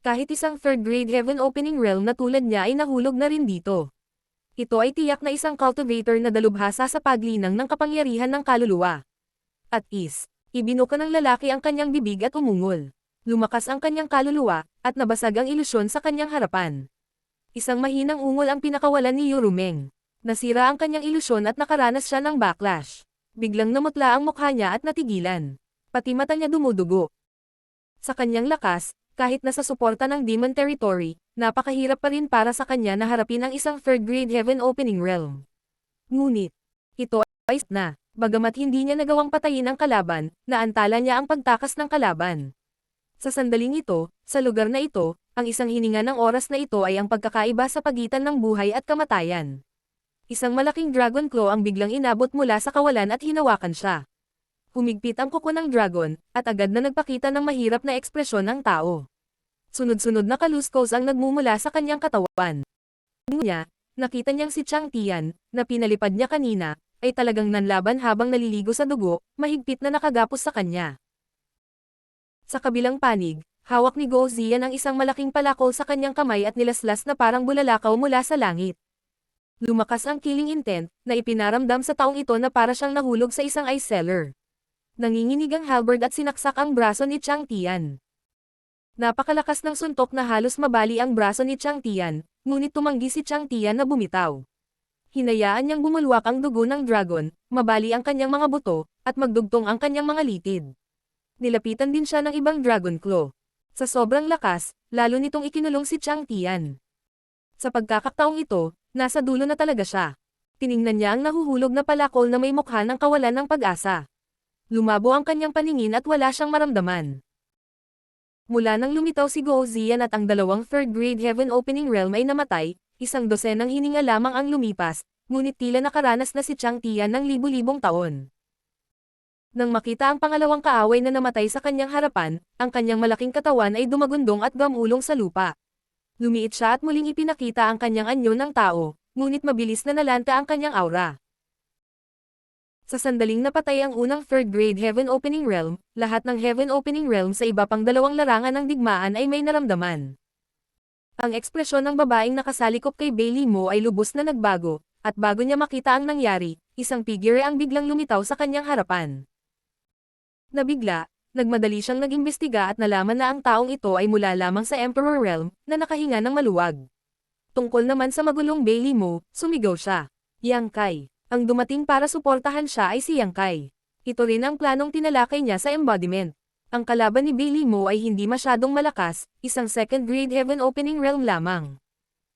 Kahit isang third-grade Heaven Opening Realm na tulad niya ay nahulog na rin dito. Ito ay tiyak na isang cultivator na dalubhasa sa paglinang ng kapangyarihan ng kaluluwa. At ibinuka ng lalaki ang kanyang bibig at umungol. Lumakas ang kanyang kaluluwa, at nabasag ang ilusyon sa kanyang harapan. Isang mahinang ungol ang pinakawalan ni Yurumeng. Nasira ang kanyang ilusyon at nakaranas siya ng backlash. Biglang namutla ang mukha niya at natigilan. Pati mata niya dumudugo. Sa kanyang lakas, kahit nasa suporta ng Demon Territory, napakahirap pa rin para sa kanya na harapin ang isang third-grade Heaven Opening Realm. Ngunit, ito ay na, bagamat hindi niya nagawang patayin ang kalaban, naantala niya ang pagtakas ng kalaban. Sa sandaling ito, sa lugar na ito, ang isang hininga ng oras na ito ay ang pagkakaiba sa pagitan ng buhay at kamatayan. Isang malaking dragon claw ang biglang inabot mula sa kawalan at hinawakan siya. Humigpit ang kuko ng dragon, at agad na nagpakita ng mahirap na ekspresyon ng tao. Sunod-sunod na kaluskos ang nagmumula sa kanyang katawan. Niya, nakita niyang si Chang Tian, na pinalipad niya kanina, ay talagang nanlaban habang naliligo sa dugo, mahigpit na nakagapos sa kanya. Sa kabilang panig, hawak ni Guo Ziyan ang isang malaking palakol sa kanyang kamay at nilaslas na parang bulalakaw mula sa langit. Lumakas ang killing intent, na ipinaramdam sa taong ito na para siyang nahulog sa isang ice cellar. Nanginginig ang halberd at sinaksak ang braso ni Chang Tian. Napakalakas ng suntok na halos mabali ang braso ni Chang Tian, ngunit tumanggi si Chang Tian na bumitaw. Hinayaan niyang bumulwak ang dugo ng dragon, mabali ang kanyang mga buto, at magdugtong ang kanyang mga litid. Nilapitan din siya ng ibang dragon claw. Sa sobrang lakas, lalo nitong ikinulong si Chang Tian. Sa pagkakataong ito, nasa dulo na talaga siya. Tiningnan niya ang nahuhulog na palakol na may mukha ng kawalan ng pag-asa. Lumabo ang kanyang paningin at wala siyang maramdaman. Mula nang lumitaw si Guo Ziyan at ang dalawang third-grade Heaven Opening Realm ay namatay, isang dosenang hininga lamang ang lumipas, ngunit tila nakaranas na si Chang Tian ng libu-libong taon. Nang makita ang pangalawang kaaway na namatay sa kanyang harapan, ang kanyang malaking katawan ay dumagundong at gamulong sa lupa. Lumiit siya at muling ipinakita ang kanyang anyo ng tao, ngunit mabilis na nalanta ang kanyang aura. Sa sandaling napatay ang unang third-grade Heaven Opening Realm, lahat ng Heaven Opening Realm sa iba pang dalawang larangan ng digmaan ay may naramdaman. Ang ekspresyon ng babaeng nakasalikop kay Bailey Mo ay lubos na nagbago, at bago niya makita ang nangyari, isang figure ang biglang lumitaw sa kanyang harapan. Nabigla, nagmadali siyang nag-imbestiga at nalaman na ang taong ito ay mula lamang sa Emperor Realm, na nakahinga ng maluwag. Tungkol naman sa magulong Bailey Mo, sumigaw siya. Yang Kai. Ang dumating para suportahan siya ay si Yang Kai. Ito rin ang planong tinalakay niya sa embodiment. Ang kalaban ni Bailey Mo ay hindi masyadong malakas, isang second-grade Heaven Opening Realm lamang.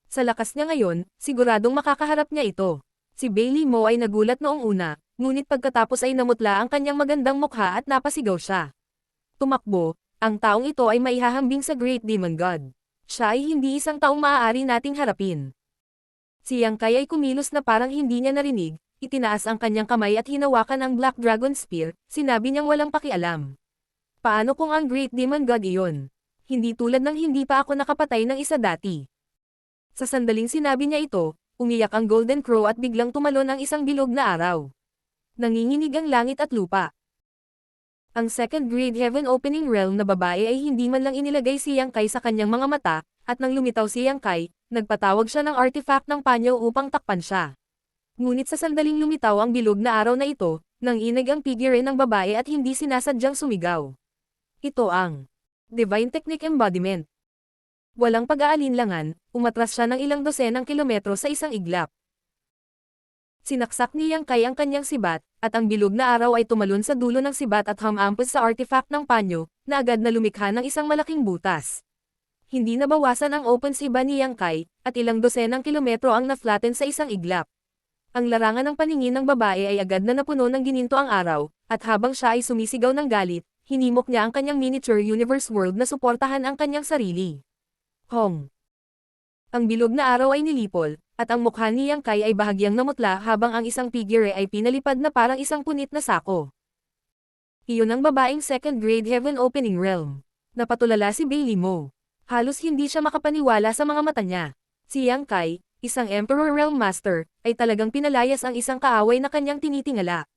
Sa lakas niya ngayon, siguradong makakaharap niya ito. Si Bailey Mo ay nagulat noong una, ngunit pagkatapos ay namutla ang kanyang magandang mukha at napasigaw siya. Tumakbo, ang taong ito ay maihahambing sa Great Demon God. Siya ay hindi isang taong maaari nating harapin. Si Yang Kai ay kumilos na parang hindi niya narinig, itinaas ang kanyang kamay at hinawakan ang Black Dragon Spear, sinabi niyang walang pakialam. Paano kung ang Great Demon God iyon? Hindi tulad ng hindi pa ako nakapatay ng isa dati. Sa sandaling sinabi niya ito, umiyak ang Golden Crow at biglang tumalon ang isang bilog na araw. Nanginginig ang langit at lupa. Ang second-grade Heaven Opening Realm na babae ay hindi man lang inilagay si Yang Kai sa kanyang mga mata, at nang lumitaw si Yang Kai, nagpatawag siya ng artifact ng panyo upang takpan siya. Ngunit sa sandaling lumitaw ang bilog na araw na ito, nanginig ang figure ng babae at hindi sinasadyang sumigaw. Ito ang Divine Technique Embodiment. Walang pag-aalinlangan, umatras siya ng ilang dosenang kilometro sa isang iglap. Sinaksak ni Yang Kai ang kanyang sibat, at ang bilog na araw ay tumalon sa dulo ng sibat at humampos sa artifact ng panyo, na agad na lumikha ng isang malaking butas. Hindi nabawasan ang open siba ni Yang Kai, at ilang dosenang kilometro ang na-flatten sa isang iglap. Ang larangan ng paningin ng babae ay agad na napuno ng gininto ang araw, at habang siya ay sumisigaw ng galit, hinimok niya ang kanyang miniature universe world na suportahan ang kanyang sarili. Hong! Ang bilog na araw ay nilipol, at ang mukha ni Yang Kai ay bahagyang namutla habang ang isang figure ay pinalipad na parang isang punit na sako. Iyon ang babaeng second grade heaven opening realm. Napatulala si Bailey Mo. Halos hindi siya makapaniwala sa mga mata niya. Si Yang Kai, isang Emperor Realm Master, ay talagang pinalayas ang isang kaaway na kanyang tinitingala.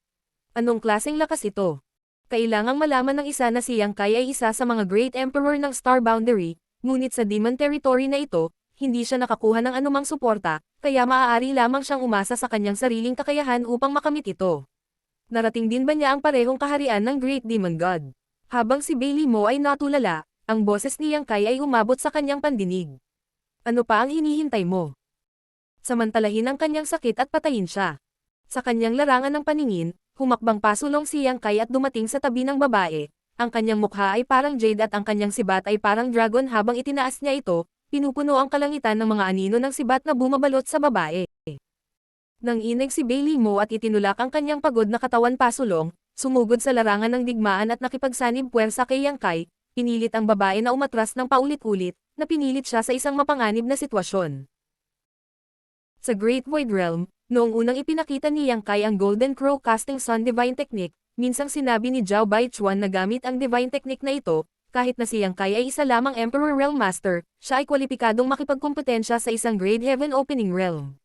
Anong klaseng lakas ito? Kailangang malaman ng isa na si Yang Kai ay isa sa mga Great Emperor ng Star Boundary, ngunit sa Demon Territory na ito, hindi siya nakakuha ng anumang suporta, kaya maaari lamang siyang umasa sa kanyang sariling kakayahan upang makamit ito. Narating din ba niya ang parehong kaharian ng Great Demon God? Habang si Bailey Mo ay natulala, ang boses ni Yang Kai ay umabot sa kanyang pandinig. Ano pa ang hinihintay mo? Samantalahin ang kanyang sakit at patayin siya. Sa kanyang larangan ng paningin, humakbang pasulong si Yang Kai at dumating sa tabi ng babae. Ang kanyang mukha ay parang jade at ang kanyang sibat ay parang dragon habang itinaas niya ito, pinupuno ang kalangitan ng mga anino ng sibat na bumabalot sa babae. Nang inig si Bailey Mo at itinulak ang kanyang pagod na katawan pasulong, sumugod sa larangan ng digmaan at nakipagsanib puwersa kay Yang Kai, pinilit ang babae na umatras ng paulit-ulit, na pinilit siya sa isang mapanganib na sitwasyon. Sa Great Void Realm, noong unang ipinakita ni Yang Kai ang Golden Crow Casting Sun Divine Technique, minsang sinabi ni Zhao Baichuan na gamit ang Divine Technique na ito, kahit na si Yang Kai ay isa lamang Emperor Realm Master, siya ay kwalipikadong makipagkompetensya sa isang Great Heaven Opening Realm.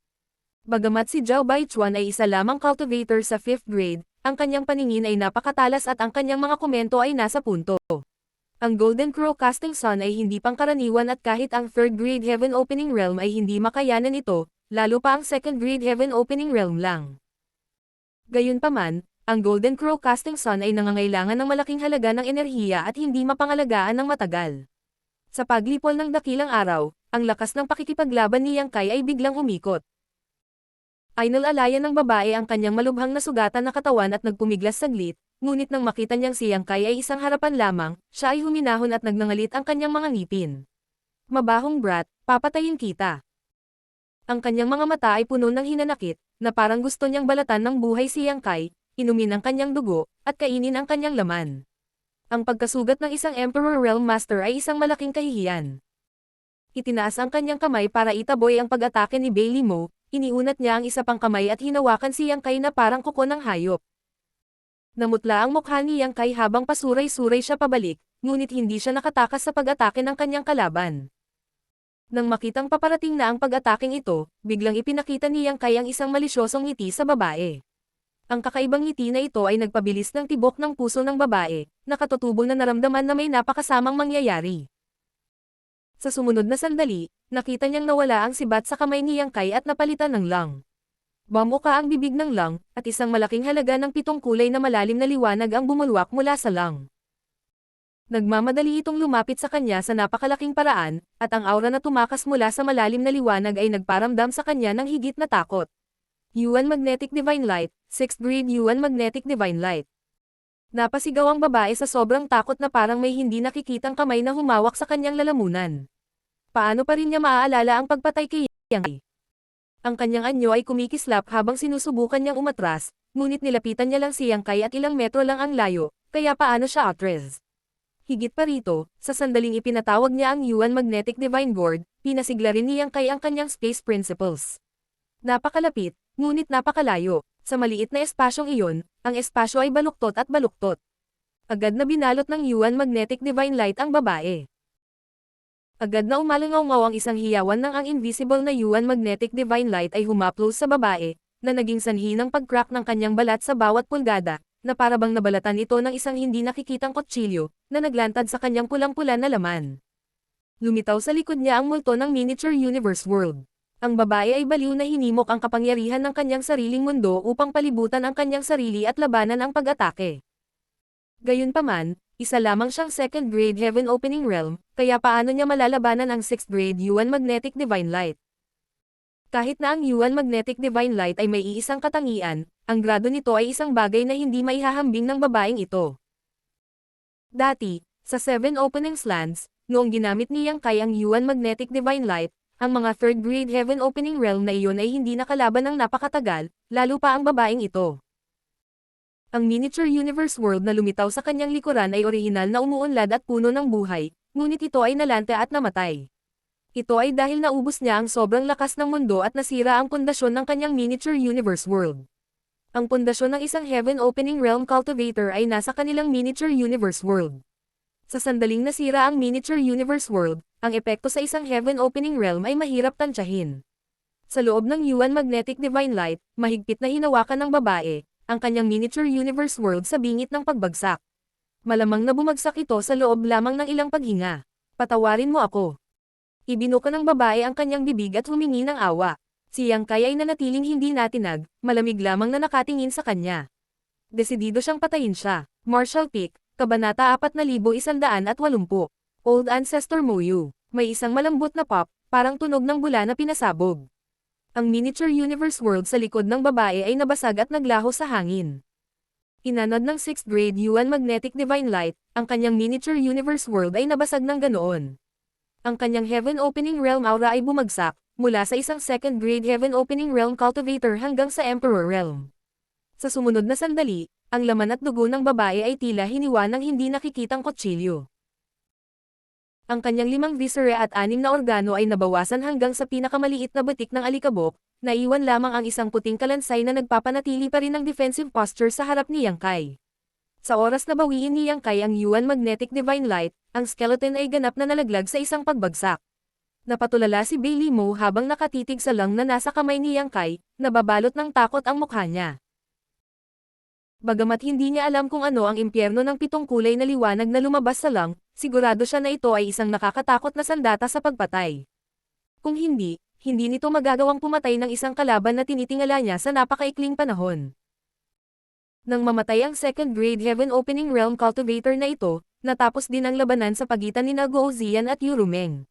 Bagamat si Zhao Baichuan ay isa lamang cultivator sa 5th grade, ang kanyang paningin ay napakatalas at ang kanyang mga komento ay nasa punto. Ang Golden Crow Casting Sun ay hindi pangkaraniwan at kahit ang 3rd grade Heaven Opening Realm ay hindi makayanan ito, lalo pa ang 2nd grade Heaven Opening Realm lang. Gayunpaman, ang Golden Crow Casting Sun ay nangangailangan ng malaking halaga ng enerhiya at hindi mapangalagaan ng matagal. Sa paglipol ng dakilang araw, ang lakas ng pakikipaglaban ni Yang Kai ay biglang umikot. Inalalayan ng babae ang kanyang malubhang na sugatan na katawan at nagpumiglas saglit, ngunit nang makita niyang si Yang Kai ay isang harapan lamang, siya ay huminahon at nagnangalit ang kanyang mga ngipin. Mabahong brat, papatayin kita. Ang kanyang mga mata ay puno ng hinanakit, na parang gusto niyang balatan ng buhay si Yang Kai, inumin ang kanyang dugo, at kainin ang kanyang laman. Ang pagkasugat ng isang Emperor Realm Master ay isang malaking kahihiyan. Itinaas ang kanyang kamay para itaboy ang pag-atake ni Bailey Mo, iniunat niya ang isa pang kamay at hinawakan si Yang Kai na parang kuko ng hayop. Namutla ang mukha ni Yang Kai habang pasuray-suray siya pabalik, ngunit hindi siya nakatakas sa pag-atake ng kanyang kalaban. Nang makitang paparating na ang pag-ataking ito, biglang ipinakita ni Yang Kai ang isang malisyosong ngiti sa babae. Ang kakaibang ngiti na ito ay nagpabilis ng tibok ng puso ng babae, nakatutubong na naramdaman na may napakasamang mangyayari. Sa sumunod na sandali, nakita niyang nawala ang sibat sa kamay ni Yang Kai at napalitan ng lang. Bumuka ang bibig ng lang, at isang malaking halaga ng 7 kulay na malalim na liwanag ang bumulwak mula sa lang. Nagmamadali itong lumapit sa kanya sa napakalaking paraan, at ang aura na tumakas mula sa malalim na liwanag ay nagparamdam sa kanya ng higit na takot. Yuan Magnetic Divine Light, 6th grade Yuan Magnetic Divine Light. Napasigaw ang babae sa sobrang takot na parang may hindi nakikitang kamay na humawak sa kanyang lalamunan. Paano pa rin niya maaalala ang pagpatay kay Yang Kai? Ang kanyang anyo ay kumikislap habang sinusubukan niyang umatras, ngunit nilapitan niya lang si Yang Kai at ilang metro lang ang layo, kaya paano siya atras? Higit pa rito, sa sandaling ipinatawag niya ang Yuan Magnetic Divine Board, pinasigla rin ni Yang Kai ang kanyang Space Principles. Napakalapit, ngunit napakalayo. Sa maliit na espasyong iyon, ang espasyo ay baluktot at baluktot. Agad na binalot ng Yuan Magnetic Divine Light ang babae. Agad na umalangaw-ngaw ang isang hiyawan ng ang invisible na Yuan Magnetic Divine Light ay humaplos sa babae, na naging sanhi ng pag-crack ng kanyang balat sa bawat pulgada, na parabang nabalatan ito ng isang hindi nakikitang kutsilyo, na naglantad sa kanyang pulang-pula na laman. Lumitaw sa likod niya ang multo ng miniature universe world. Ang babae ay baliw na hinimok ang kapangyarihan ng kanyang sariling mundo upang palibutan ang kanyang sarili at labanan ang pag-atake. Gayunpaman, Isa lamang siyang 2nd grade Heaven Opening Realm, kaya paano niya malalabanan ang 6th grade Yuan Magnetic Divine Light? Kahit na ang Yuan Magnetic Divine Light ay may iisang katangian, ang grado nito ay isang bagay na hindi maihahambing ng babaeng ito. Dati, sa 7 Openings Lands, noong ginamit ni Yang Kai ang Yuan Magnetic Divine Light, ang mga 3rd grade Heaven Opening Realm na iyon ay hindi nakalaban ng napakatagal, lalo pa ang babaeng ito. Ang miniature universe world na lumitaw sa kanyang likuran ay orihinal na umuunlad at puno ng buhay, ngunit ito ay nalante at namatay. Ito ay dahil naubos niya ang sobrang lakas ng mundo at nasira ang pundasyon ng kanyang miniature universe world. Ang pundasyon ng isang Heaven Opening Realm Cultivator ay nasa kanilang miniature universe world. Sa sandaling nasira ang miniature universe world, ang epekto sa isang Heaven Opening Realm ay mahirap tansyahin. Sa loob ng Yuan Magnetic Divine Light, mahigpit na hinawakan ng babae ang kanyang miniature universe world sa bingit ng pagbagsak. Malamang na bumagsak ito sa loob lamang ng ilang paghinga. Patawarin mo ako. Ibinuka ng babae ang kanyang bibig at humingi ng awa. Si Yang Kai ay nanatiling hindi natinag, malamig lamang na nakatingin sa kanya. Desidido siyang patayin siya. Martial Peak, Kabanata 4180. Old Ancestor Moyu. May isang malambot na pop, parang tunog ng bula na pinasabog. Ang miniature universe world sa likod ng babae ay nabasag at naglaho sa hangin. Inanod ng 6th grade Yuan Magnetic Divine Light, ang kanyang miniature universe world ay nabasag ng ganoon. Ang kanyang Heaven Opening Realm aura ay bumagsak, mula sa isang 2nd grade Heaven Opening Realm Cultivator hanggang sa Emperor Realm. Sa sumunod na sandali, ang laman at dugo ng babae ay tila hiniwa ng hindi nakikitang kutsilyo. Ang kanyang 5 viscera at 6 na organo ay nabawasan hanggang sa pinakamaliit na butik ng alikabok, naiwan lamang ang isang puting kalansay na nagpapanatili pa rin ng defensive posture sa harap ni Yang Kai. Sa oras na bawiin ni Yang Kai ang Yuan Magnetic Divine Light, ang skeleton ay ganap na nalaglag sa isang pagbagsak. Napatulala si Bailey Mo habang nakatitig sa lang na nasa kamay ni Yang Kai, nababalot ng takot ang mukha niya. Bagamat hindi niya alam kung ano ang impyerno ng 7 kulay na liwanag na lumabas sa lang, sigurado siya na ito ay isang nakakatakot na sandata sa pagpatay. Kung hindi nito magagawang pumatay ng isang kalaban na tinitingala niya sa napakaikling panahon. Nang mamatay ang 2nd grade Heaven Opening Realm Cultivator na ito, natapos din ang labanan sa pagitan ni Guo Ziyan at Yurumeng.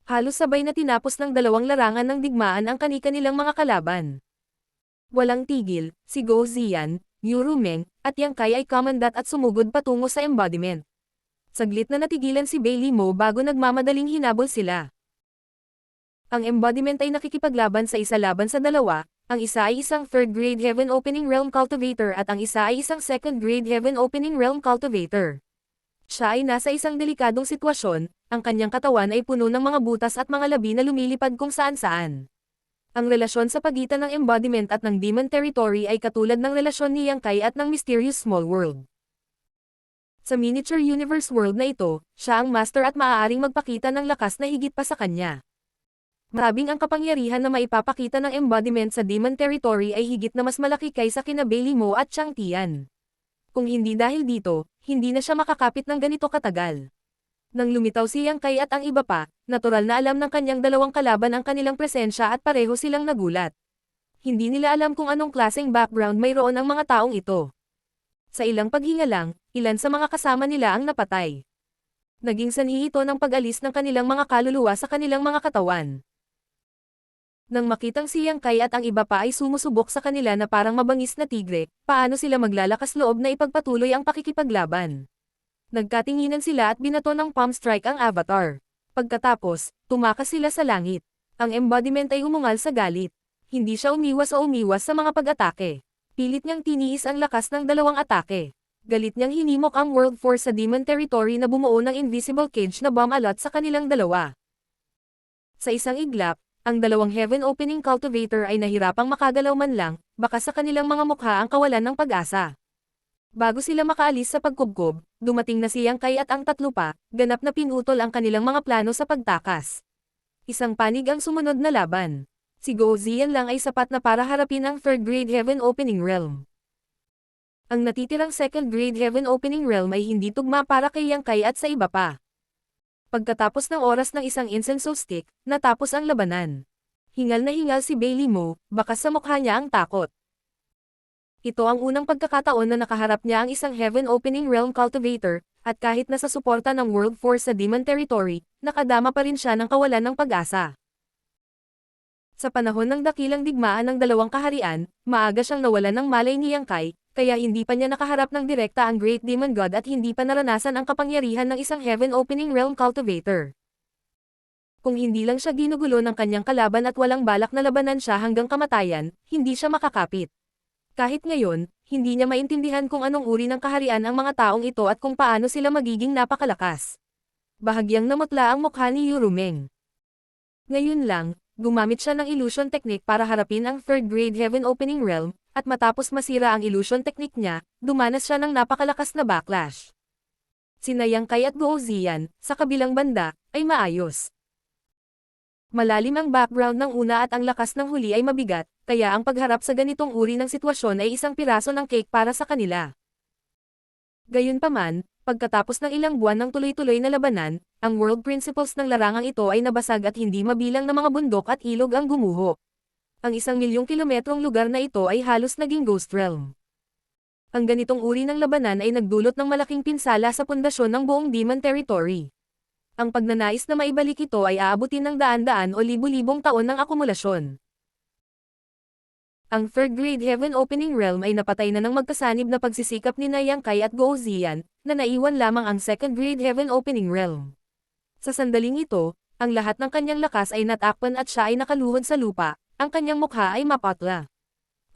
Halos sabay na tinapos ng dalawang larangan ng digmaan ang kani-kanilang mga kalaban. Walang tigil, si Guo Ziyan, Yurumeng, at Yang Kai ay kamandat at sumugod patungo sa embodiment. Saglit na natigilan si Bailey Mo bago nagmamadaling hinabol sila. Ang embodiment ay nakikipaglaban sa isa laban sa dalawa, ang isa ay isang 3rd grade Heaven Opening Realm Cultivator at ang isa ay isang 2nd grade Heaven Opening Realm Cultivator. Siya ay nasa isang delikadong sitwasyon, ang kanyang katawan ay puno ng mga butas at mga labi na lumilipad kung saan-saan. Ang relasyon sa pagitan ng embodiment at ng demon territory ay katulad ng relasyon ni Yang Kai at ng mysterious small world. Sa miniature universe world na ito, siya ang master at maaaring magpakita ng lakas na higit pa sa kanya. Marabing ang kapangyarihan na maipapakita ng embodiment sa demon territory ay higit na mas malaki kaysa kina Bailey Mo at Chang Tian. Kung hindi dahil dito, hindi na siya makakapit ng ganito katagal. Nang lumitaw si Yang Kai at ang iba pa, natural na alam ng kanyang dalawang kalaban ang kanilang presensya at pareho silang nagulat. Hindi nila alam kung anong klaseng background mayroon ang mga taong ito. Sa ilang paghinga lang, ilan sa mga kasama nila ang napatay. Naging sanhi ito ng pag-alis ng kanilang mga kaluluwa sa kanilang mga katawan. Nang makitang si Yang Kai at ang iba pa ay sumusubok sa kanila na parang mabangis na tigre, paano sila maglalakas loob na ipagpatuloy ang pakikipaglaban? Nagkatinginan sila at binato ng palm strike ang avatar. Pagkatapos, tumakas sila sa langit. Ang embodiment ay umungal sa galit. Hindi siya umiwas o umiwas sa mga pag-atake. Pilit niyang tiniis ang lakas ng dalawang atake. Galit niyang hinimok ang World Force sa Demon Territory na bumuo ng invisible cage na bomb alot sa kanilang dalawa. Sa isang iglap, ang dalawang Heaven Opening Cultivator ay nahirapang makagalaw man lang, baka sa kanilang mga mukha ang kawalan ng pag-asa. Bago sila makaalis sa pagkubkob, dumating na si Yang Kai at ang tatlo pa, ganap na pinutol ang kanilang mga plano sa pagtakas. Isang panig ang sumunod na laban. Si Guo Ziyan lang ay sapat na para harapin ang 3rd grade Heaven Opening Realm. Ang natitirang 2nd grade Heaven Opening Realm ay hindi tugma para kay Yang Kai at sa iba pa. Pagkatapos ng oras ng isang incense stick, natapos ang labanan. Hingal na hingal si Bailey Mo, bakas sa mukha niya ang takot. Ito ang unang pagkakataon na nakaharap niya ang isang Heaven Opening Realm Cultivator, At kahit nasa suporta ng World Force sa Demon Territory, nakadama pa rin siya ng kawalan ng pag-asa. Sa panahon ng dakilang digmaan ng dalawang kaharian, maaga siyang nawalan ng malay ni Yang Kai, kaya hindi pa niya nakaharap ng direkta ang Great Demon God at hindi pa naranasan ang kapangyarihan ng isang Heaven Opening Realm Cultivator. Kung hindi lang siya ginugulo ng kanyang kalaban at walang balak na labanan siya hanggang kamatayan, hindi siya makakapit. Kahit ngayon, hindi niya maintindihan kung anong uri ng kaharian ang mga taong ito at kung paano sila magiging napakalakas. Bahagyang namutla ang mukha ni Yurumeng. Ngayon lang, gumamit siya ng illusion technique para harapin ang third grade Heaven Opening Realm, at matapos masira ang illusion technique niya, dumanas siya ng napakalakas na backlash. Sina Yang Kai at Guo Ziyan, sa kabilang banda, ay maayos. Malalim ang background ng una at ang lakas ng huli ay mabigat, kaya ang pagharap sa ganitong uri ng sitwasyon ay isang piraso ng cake para sa kanila. Gayunpaman, pagkatapos ng ilang buwan ng tuloy-tuloy na labanan, ang world principles ng larangang ito ay nabasag at hindi mabilang na mga bundok at ilog ang gumuho. Ang 1,000,000 kilometrong lugar na ito ay halos naging ghost realm. Ang ganitong uri ng labanan ay nagdulot ng malaking pinsala sa pundasyon ng buong Demon Territory. Ang pagnanais na maibalik ito ay aabutin ng daan-daan o libu-libong taon ng akumulasyon. Ang third grade Heaven Opening Realm ay napatay na ng magkasanib na pagsisikap ni Yang Kai at Guo Ziyan, na naiwan lamang ang second grade Heaven Opening Realm. Sa sandaling ito, ang lahat ng kanyang lakas ay natakpan at siya ay nakaluhod sa lupa, ang kanyang mukha ay mapatla.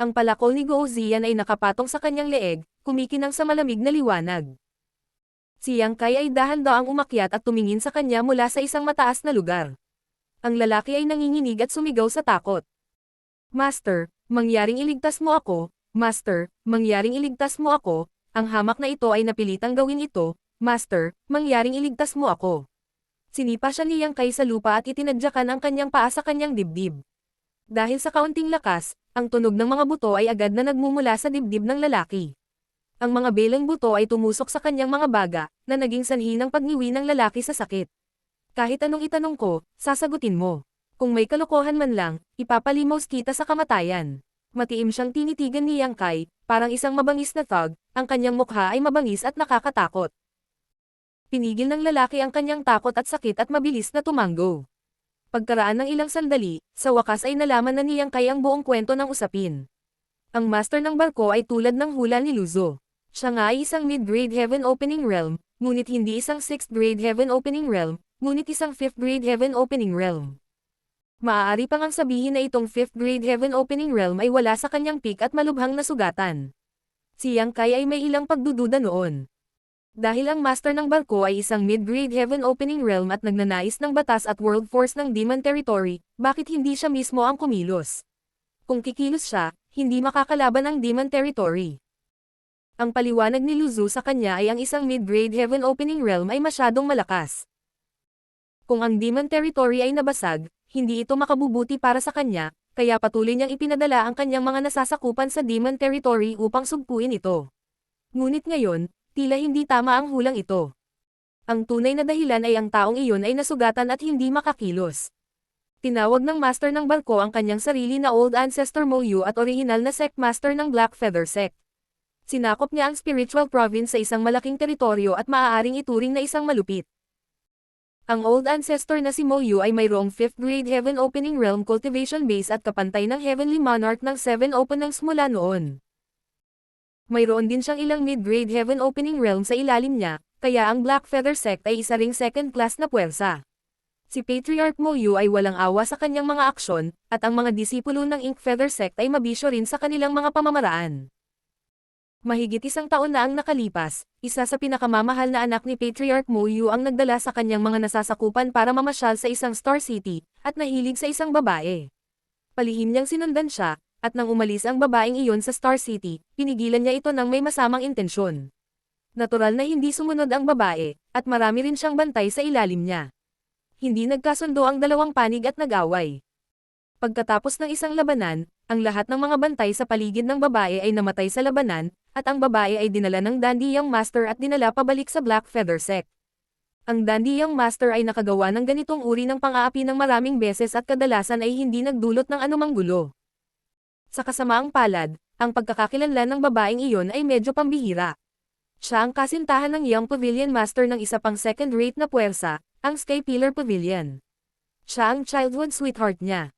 Ang palakol ni Guo Ziyan ay nakapatong sa kanyang leeg, kumikinang sa malamig na liwanag. Si Yang Kai ay dahan-daang umakyat at tumingin sa kanya mula sa isang mataas na lugar. Ang lalaki ay nanginginig at sumigaw sa takot. Master, mangyaring iligtas mo ako, Master, mangyaring iligtas mo ako, ang hamak na ito ay napilitang gawin ito, Master, mangyaring iligtas mo ako. Sinipa siya ni Yang Kai sa lupa at itinadyakan ang kanyang paa sa kanyang dibdib. Dahil sa kaunting lakas, ang tunog ng mga buto ay agad na nagmumula sa dibdib ng lalaki. Ang mga belang buto ay tumusok sa kanyang mga baga, na naging sanhi ng pagniwi ng lalaki sa sakit. Kahit anong itanong ko, sasagutin mo. Kung may kalokohan man lang, ipapalimos kita sa kamatayan. Matiim siyang tinitigan ni Yang Kai, parang isang mabangis na thug, ang kanyang mukha ay mabangis at nakakatakot. Pinigil ng lalaki ang kanyang takot at sakit at mabilis na tumango. Pagkaraan ng ilang sandali, sa wakas ay nalaman na ni Yang Kai ang buong kwento ng usapin. Ang master ng barko ay tulad ng hula ni Luzo. Siya nga ay isang mid-grade Heaven Opening Realm, ngunit hindi isang 6th grade Heaven Opening Realm, ngunit isang 5th grade Heaven Opening Realm. Maaari pang ang sabihin na itong 5th grade Heaven Opening Realm ay wala sa kanyang peak at malubhang na sugatan. Si Yang Kai ay may ilang pagdududa noon. Dahil ang master ng barko ay isang mid-grade Heaven Opening Realm at nagnanais ng batas at World Force ng Demon Territory, bakit hindi siya mismo ang kumilos? Kung kikilos siya, hindi makakalaban ang Demon Territory. Ang paliwanag ni Luzu sa kanya ay ang isang mid-grade Heaven Opening Realm ay masyadong malakas. Kung ang Demon Territory ay nabasag, hindi ito makabubuti para sa kanya, kaya patuloy niyang ipinadala ang kanyang mga nasasakupan sa Demon Territory upang sugpuin ito. Ngunit ngayon, tila hindi tama ang hulang ito. Ang tunay na dahilan ay ang taong iyon ay nasugatan at hindi makakilos. Tinawag ng master ng barko ang kanyang sarili na Old Ancestor Moyu at orihinal na sect master ng Black Feather Sect. Sinakop niya ang spiritual province sa isang malaking teritoryo at maaaring ituring na isang malupit. Ang Old Ancestor na si Moyu ay mayroong 5th grade Heaven Opening Realm Cultivation Base at kapantay ng Heavenly Monarch ng 7 Openings mula noon. Mayroon din siyang ilang mid-grade Heaven Opening Realm sa ilalim niya, kaya ang Black Feather Sect ay isa ring second class na puwersa. Si Patriarch Moyu ay walang awa sa kanyang mga aksyon, at ang mga disipulo ng Ink Feather Sect ay mabisyo rin sa kanilang mga pamamaraan. Mahigit isang taon na ang nakalipas, isa sa pinakamamahal na anak ni Patriarch Moyu ang nagdala sa kanyang mga nasasakupan para mamasyal sa isang Star City, at nahilig sa isang babae. Palihim niyang sinundan siya, at nang umalis ang babaeng iyon sa Star City, pinigilan niya ito ng may masamang intensyon. Natural na hindi sumunod ang babae, at marami rin siyang bantay sa ilalim niya. Hindi nagkasundo ang dalawang panig at nag-away. Pagkatapos ng isang labanan, ang lahat ng mga bantay sa paligid ng babae ay namatay sa labanan, at ang babae ay dinala ng Dandy Young Master at dinala pabalik sa Black Feather Sect. Ang Dandy Young Master ay nakagawa ng ganitong uri ng pang-aapi ng maraming beses at kadalasan ay hindi nagdulot ng anumang gulo. Sa kasamaang palad, ang pagkakakilanlan ng babaeng iyon ay medyo pambihira. Siya ang kasintahan ng Young Pavilion Master ng isa pang second-rate na puwersa, ang Sky Pillar Pavilion. Siya ang childhood sweetheart niya.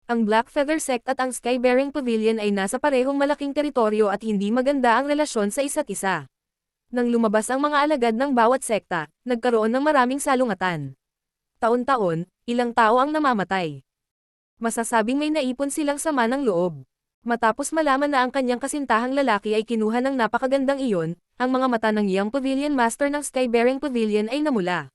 Ang Black Feather Sect at ang Sky-bearing Pavilion ay nasa parehong malaking teritoryo at hindi maganda ang relasyon sa isa't isa. Nang lumabas ang mga alagad ng bawat sekta, nagkaroon ng maraming salungatan. Taon-taon, ilang tao ang namamatay. Masasabing may naipon silang sama ng loob. Matapos malaman na ang kanyang kasintahang lalaki ay kinuha ng napakagandang iyon, ang mga mata ng Young Pavilion Master ng Sky-bearing Pavilion ay namula.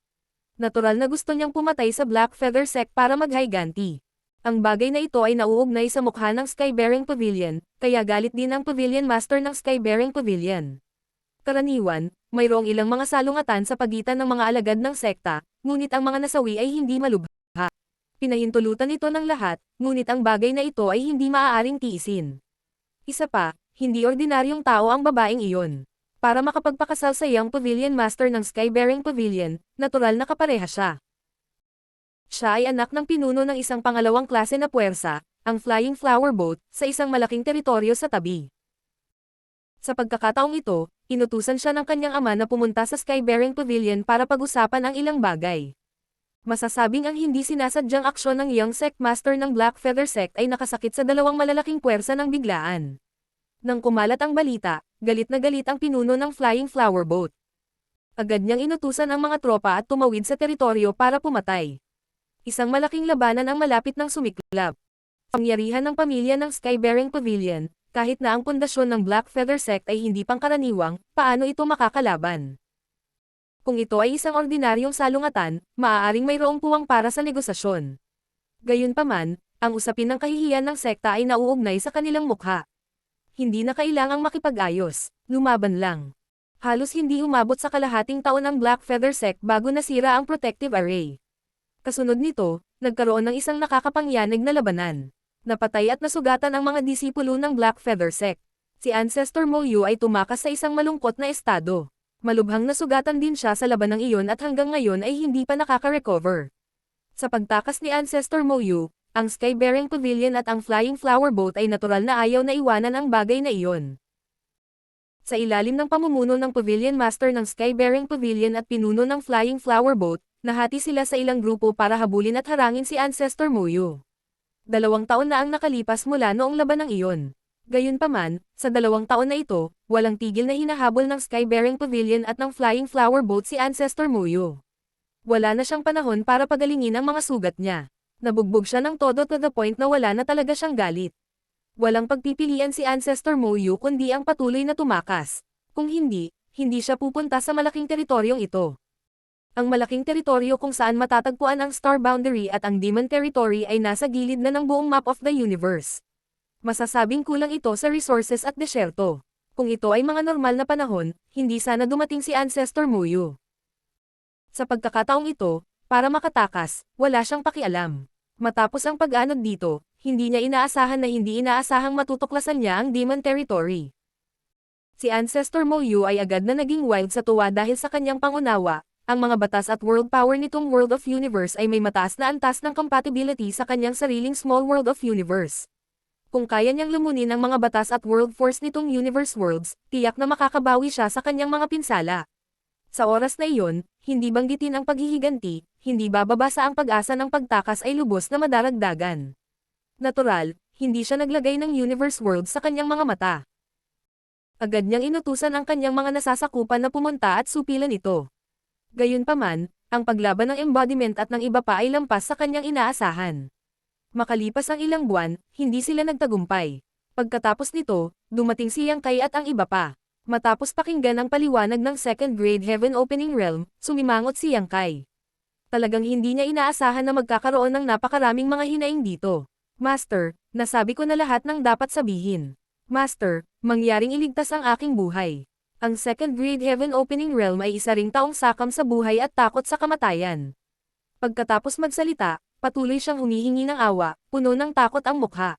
Natural na gusto niyang pumatay sa Black Feather Sect para maghiganti. Ang bagay na ito ay nauugnay sa mukha ng Sky-bearing Pavilion, kaya galit din ang Pavilion Master ng Sky-bearing Pavilion. Karaniwan, mayroong ilang mga salungatan sa pagitan ng mga alagad ng sekta, ngunit ang mga nasawi ay hindi malubha. Pinahintulutan ito ng lahat, ngunit ang bagay na ito ay hindi maaaring tiisin. Isa pa, hindi ordinaryong tao ang babaeng iyon. Para makapagpakasal sa Young Pavilion Master ng Sky-bearing Pavilion, natural na kapareha siya. Siya ay anak ng pinuno ng isang pangalawang klase na puwersa, ang Flying Flower Boat, sa isang malaking teritoryo sa tabi. Sa pagkakataong ito, inutusan siya ng kanyang ama na pumunta sa Sky-bearing Pavilion para pag-usapan ang ilang bagay. Masasabing ang hindi sinasadyang aksyon ng Young Sect Master ng Black Feather Sect ay nakasakit sa dalawang malalaking puwersa ng biglaan. Nang kumalat ang balita, galit na galit ang pinuno ng Flying Flower Boat. Agad niyang inutusan ang mga tropa at tumawid sa teritoryo para pumatay. Isang malaking labanan ang malapit ng sumiklab. Pangyarihan ng pamilya ng Sky-bearing Pavilion, kahit na ang pundasyon ng Black Feather Sect ay hindi pangkaraniwang, paano ito makakalaban? Kung ito ay isang ordinaryong salungatan, maaaring mayroong puwang para sa negosasyon. Gayunpaman, ang usapin ng kahihiyan ng sekta ay nauugnay sa kanilang mukha. Hindi na kailangang makipag-ayos, lumaban lang. Halos hindi umabot sa kalahating taon ang Black Feather Sect bago nasira ang protective array. Kasunod nito, nagkaroon ng isang nakakapangyanig na labanan. Napatay at nasugatan ang mga disipulo ng Black Feather Sect. Si Ancestor Moyu ay tumakas sa isang malungkot na estado. Malubhang nasugatan din siya sa labanang iyon at hanggang ngayon ay hindi pa nakaka-recover. Sa pagtakas ni Ancestor Moyu, ang Sky-bearing Pavilion at ang Flying Flower Boat ay natural na ayaw na iwanan ang bagay na iyon. Sa ilalim ng pamumuno ng Pavilion Master ng Sky-bearing Pavilion at pinuno ng Flying Flower Boat, nahati sila sa ilang grupo para habulin at harangin si Ancestor Moyu. 2 taon na ang nakalipas mula noong labanang iyon. Gayunpaman, sa 2 taon na ito, walang tigil na hinahabol ng Sky-bearing Pavilion at ng Flying Flower Boat si Ancestor Moyu. Wala na siyang panahon para pagalingin ang mga sugat niya. Nabugbog siya ng todo to the point na wala na talaga siyang galit. Walang pagpipilian si Ancestor Moyu kundi ang patuloy na tumakas. Kung hindi, hindi siya pupunta sa malaking teritoryong ito. Ang malaking teritoryo kung saan matatagpuan ang Star Boundary at ang Demon Territory ay nasa gilid na ng buong map of the universe. Masasabing kulang ito sa resources at desyerto. Kung ito ay mga normal na panahon, hindi sana dumating si Ancestor Moyu. Sa pagkakataong ito, para makatakas, wala siyang pakialam. Matapos ang pag-anod dito, hindi niya inaasahan na hindi inaasahang matutuklasan niya ang Demon Territory. Si Ancestor Moyu ay agad na naging wild sa tuwa dahil sa kanyang pangunawa. Ang mga batas at world power nitong World of Universe ay may mataas na antas ng compatibility sa kanyang sariling Small World of Universe. Kung kaya niyang lumunin ang mga batas at world force nitong Universe Worlds, tiyak na makakabawi siya sa kanyang mga pinsala. Sa oras na iyon, hindi banggitin ang paghihiganti, hindi bababa sa ang pag-asa ng pagtakas ay lubos na madaragdagan. Natural, hindi siya naglagay ng Universe Worlds sa kanyang mga mata. Agad niyang inutusan ang kanyang mga nasasakupan na pumunta at supilan ito. Gayunpaman, ang paglaban ng embodiment at ng iba pa ay lampas sa kanyang inaasahan. Makalipas ang ilang buwan, hindi sila nagtagumpay. Pagkatapos nito, dumating si Yang Kai at ang iba pa. Matapos pakinggan ang paliwanag ng Second Grade Heaven Opening Realm, sumimangot si Yang Kai. Talagang hindi niya inaasahan na magkakaroon ng napakaraming mga hinaing dito. Master, nasabi ko na lahat ng dapat sabihin. Master, mangyaring iligtas ang aking buhay. Ang Second Grade Heaven Opening Realm ay isa ring taong sakam sa buhay at takot sa kamatayan. Pagkatapos magsalita, patuloy siyang humihingi ng awa, puno ng takot ang mukha.